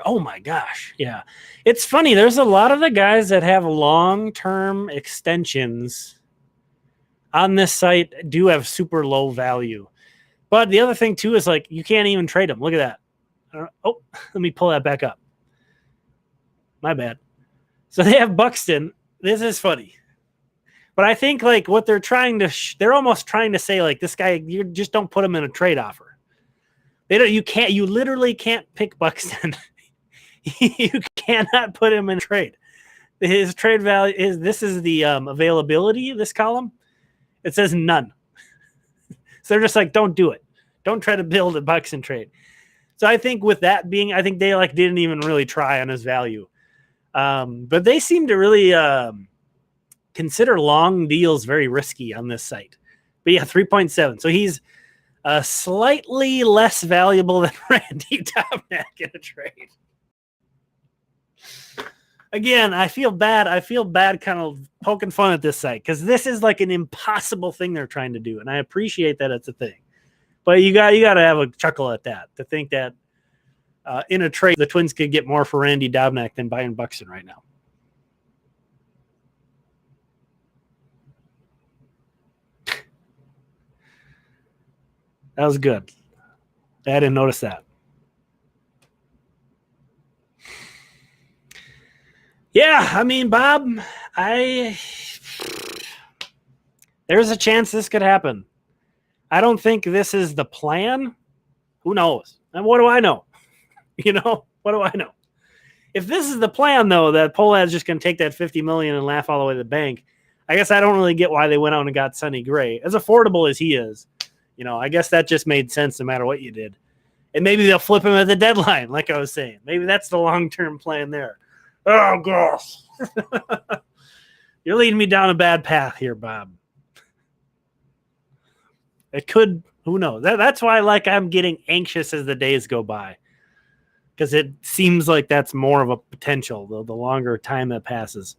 oh my gosh. Yeah. It's funny. There's a lot of the guys that have long-term extensions on this site do have super low value. But the other thing too is like you can't even trade them. Look at that. Oh, let me pull that back up. My bad. So they have Buxton. This is funny. But I think like what they're trying to they're almost trying to say like this guy, you just don't put him in a trade offer. You literally can't pick Buxton. You cannot put him in a trade. His trade value this is the availability, this column. It says none. So they're just like, don't do it. Don't try to build a Buxton trade. So I think with that being, I think they like didn't even really try on his value. But they seem to really consider long deals very risky on this site. But yeah, 3.7. So he's slightly less valuable than Randy Domnack in a trade. Again, I feel bad kind of poking fun at this site because this is like an impossible thing they're trying to do. And I appreciate that it's a thing. But you got to have a chuckle at that, to think that in a trade, the Twins could get more for Randy Domnack than buying Buxton right now. That was good. I didn't notice that. Yeah, I mean, Bob, there's a chance this could happen. I don't think this is the plan. Who knows? And what do I know? What do I know? if this is the plan, though, that Pohlad's just going to take that $50 million and laugh all the way to the bank, I guess I don't really get why they went out and got Sonny Gray. As affordable as he is, I guess that just made sense no matter what you did. And maybe they'll flip him at the deadline, like I was saying. Maybe that's the long-term plan there. Oh, gosh. You're leading me down a bad path here, Bob. It could, who knows? That's why I'm getting anxious as the days go by. Because it seems like that's more of a potential, the longer time that passes.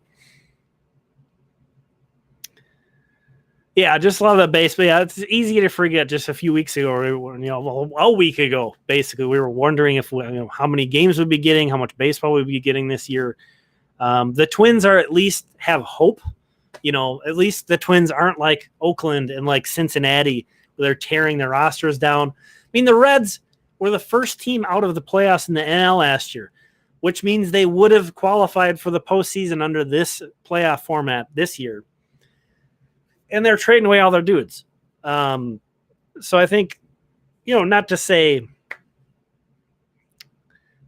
Yeah, I just love that baseball. Yeah, it's easy to forget. Just a few weeks ago, a week ago, basically, we were wondering if how many games we'd be getting, how much baseball we'd be getting this year. The Twins are at least have hope. At least the Twins aren't like Oakland and like Cincinnati, where they're tearing their rosters down. I mean, the Reds were the first team out of the playoffs in the NL last year, which means they would have qualified for the postseason under this playoff format this year. And they're trading away all their dudes. So I think, not to say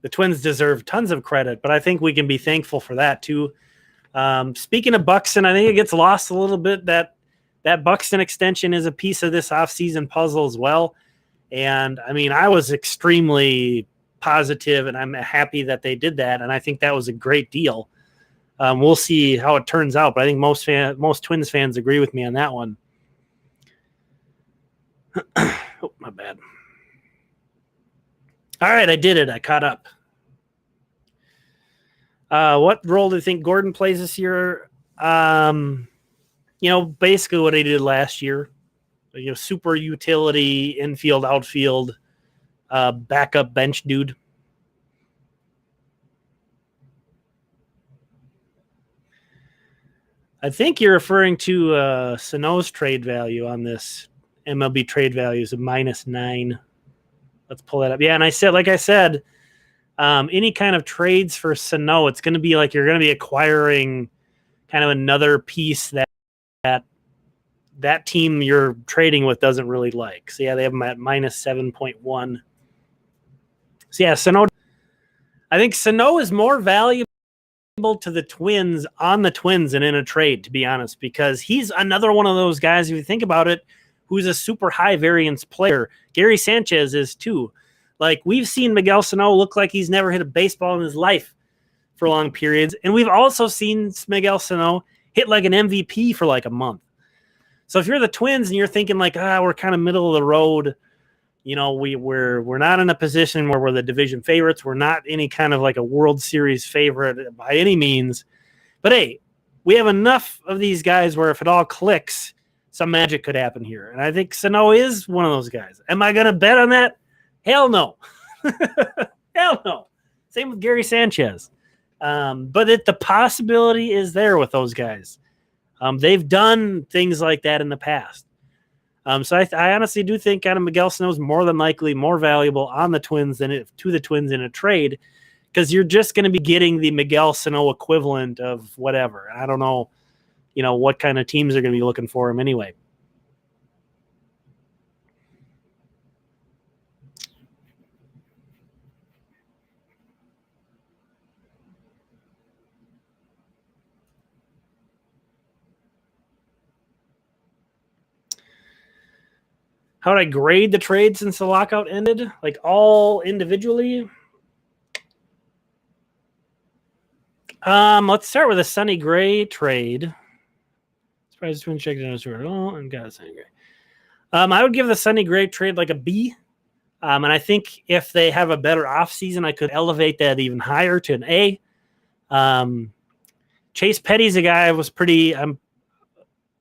the Twins deserve tons of credit, but I think we can be thankful for that too. Speaking of Buxton, I think it gets lost a little bit that Buxton extension is a piece of this offseason puzzle as well. And I mean, I was extremely positive, and I'm happy that they did that. And I think that was a great deal. We'll see how it turns out, but I think most Twins fans agree with me on that one. Oh, my bad. All right, I did it. I caught up. What role do you think Gordon plays this year? Basically what he did last year. Super utility, infield, outfield, backup bench dude. I think you're referring to Sano's trade value on this. MLB trade value is a -9. Let's pull that up. Yeah, and I said, any kind of trades for Sano, it's going to be like you're going to be acquiring kind of another piece that team you're trading with doesn't really like. So, yeah, they have them at -7.1. So, yeah, Sano. I think Sano is more valuable to the Twins on the Twins and in a trade, to be honest, because he's another one of those guys, if you think about it, who's a super high variance player. Gary Sanchez is too. Like, we've seen Miguel Sano look like he's never hit a baseball in his life for long periods. And we've also seen Miguel Sano hit like an MVP for like a month. So if you're the Twins and you're thinking like, we're kind of middle of the road, we're not in a position where we're the division favorites. We're not any kind of like a World Series favorite by any means. But hey, we have enough of these guys where if it all clicks, some magic could happen here. And I think Sano is one of those guys. Am I going to bet on that? Hell no. Hell no. Same with Gary Sanchez. But the possibility is there with those guys. They've done things like that in the past. So I honestly do think kind of Miguel Sano is more than likely more valuable on the Twins to the Twins in a trade, because you're just going to be getting the Miguel Sano equivalent of whatever. I don't know, what kind of teams are going to be looking for him anyway. How would I grade the trade since the lockout ended? Like all individually? Let's start with a Sonny Gray trade. Surprised Twins checked in. Oh, and got a Sonny Gray. I would give the Sonny Gray trade like a B. And I think if they have a better offseason, I could elevate that even higher to an A. Chase Petty's a guy I'm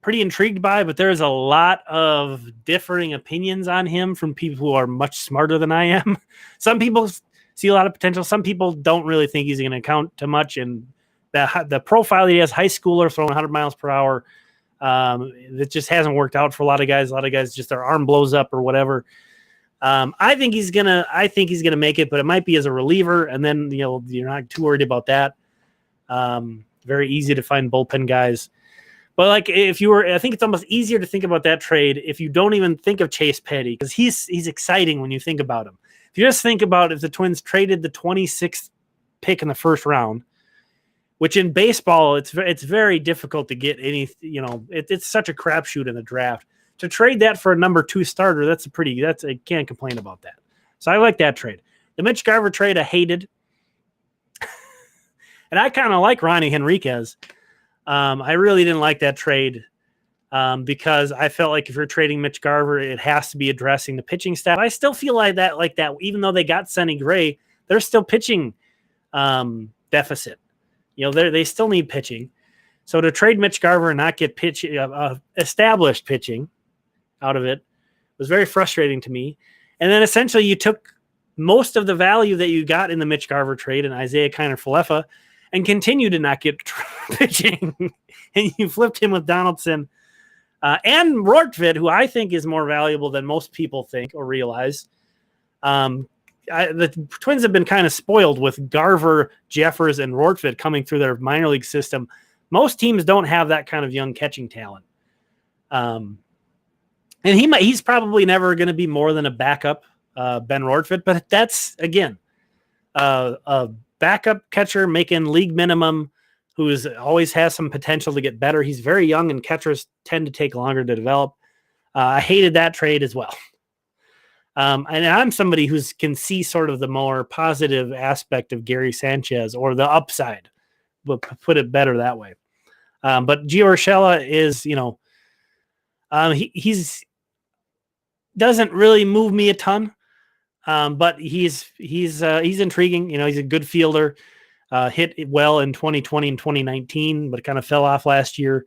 pretty intrigued by, but there's a lot of differing opinions on him from people who are much smarter than I am. Some people see a lot of potential. Some people don't really think he's going to count to much. And the profile that he has, high schooler throwing 100 miles per hour, that just hasn't worked out for a lot of guys. A lot of guys just their arm blows up or whatever. I think he's gonna make it, but it might be as a reliever, and then you're not too worried about that. Very easy to find bullpen guys. But like I think it's almost easier to think about that trade if you don't even think of Chase Petty, because he's exciting when you think about him. If you just think about if the Twins traded the 26th pick in the first round, which in baseball, it's very difficult to get any, it's such a crapshoot in the draft. To trade that for a number 2 starter, I can't complain about that. So I like that trade. The Mitch Garver trade I hated. And I kind of like Ronnie Henriquez. I really didn't like that trade because I felt like if you're trading Mitch Garver, it has to be addressing the pitching staff. I still feel like that, even though they got Sonny Gray, there's still pitching deficit. They still need pitching. So to trade Mitch Garver and not get established pitching out of it was very frustrating to me. And then essentially you took most of the value that you got in the Mitch Garver trade and Isaiah Kiner-Falefa and continue to not get pitching. And you flipped him with Donaldson and Rortvedt, who I think is more valuable than most people think or realize. The Twins have been kind of spoiled with Garver, Jeffers, and Rortvedt coming through their minor league system. Most teams don't have that kind of young catching talent. And he's probably never going to be more than a backup, Ben Rortvedt, but that's, again, a backup catcher making league minimum who always has some potential to get better. He's very young, and catchers tend to take longer to develop. I hated that trade as well. And I'm somebody who can see sort of the more positive aspect of Gary Sanchez, or the upside, we'll put it better that way. But Gio Urshela is, he's doesn't really move me a ton, but he's intriguing. He's a good fielder. Hit well in 2020 and 2019, but kind of fell off last year.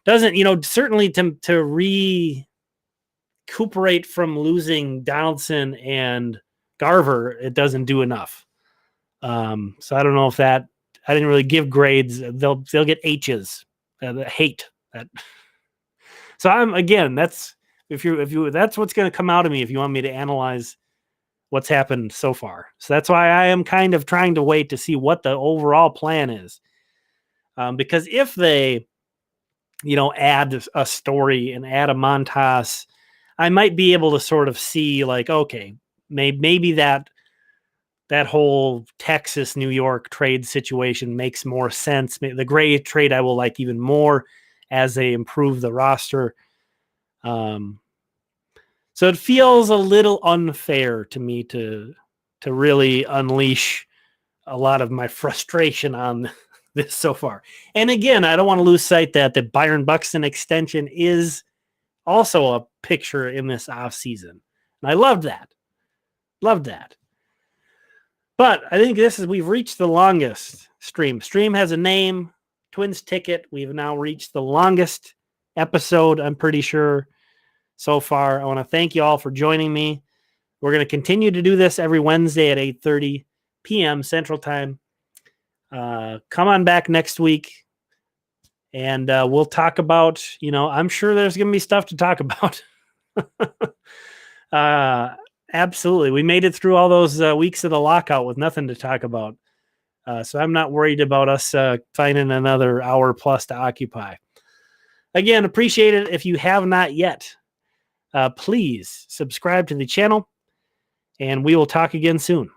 Doesn't, certainly to recuperate from losing Donaldson and Garver, it doesn't do enough. So I don't know if I didn't really give grades. They'll get H's. Hate that. So that's that's what's going to come out of me if you want me to analyze what's happened so far. So that's why I am kind of trying to wait to see what the overall plan is. Because if they, add a Story and add a Montas, I might be able to sort of see like, okay, maybe that whole Texas, New York trade situation makes more sense. The Gray trade I will like even more as they improve the roster. So it feels a little unfair to me to really unleash a lot of my frustration on this so far. And again, I don't want to lose sight that the Byron Buxton extension is also a picture in this offseason. And I loved that. But I think we've reached the longest stream. Stream has a name, Twins Ticket. We've now reached the longest episode, I'm pretty sure, so far. I want to thank you all for joining me. We're going to continue to do this every Wednesday at 8:30 p.m. Central Time. Come on back next week, and we'll talk about, I'm sure there's going to be stuff to talk about. Absolutely. We made it through all those weeks of the lockout with nothing to talk about. So I'm not worried about us finding another hour plus to occupy. Again, appreciate it. If you have not yet, please subscribe to the channel, and we will talk again soon.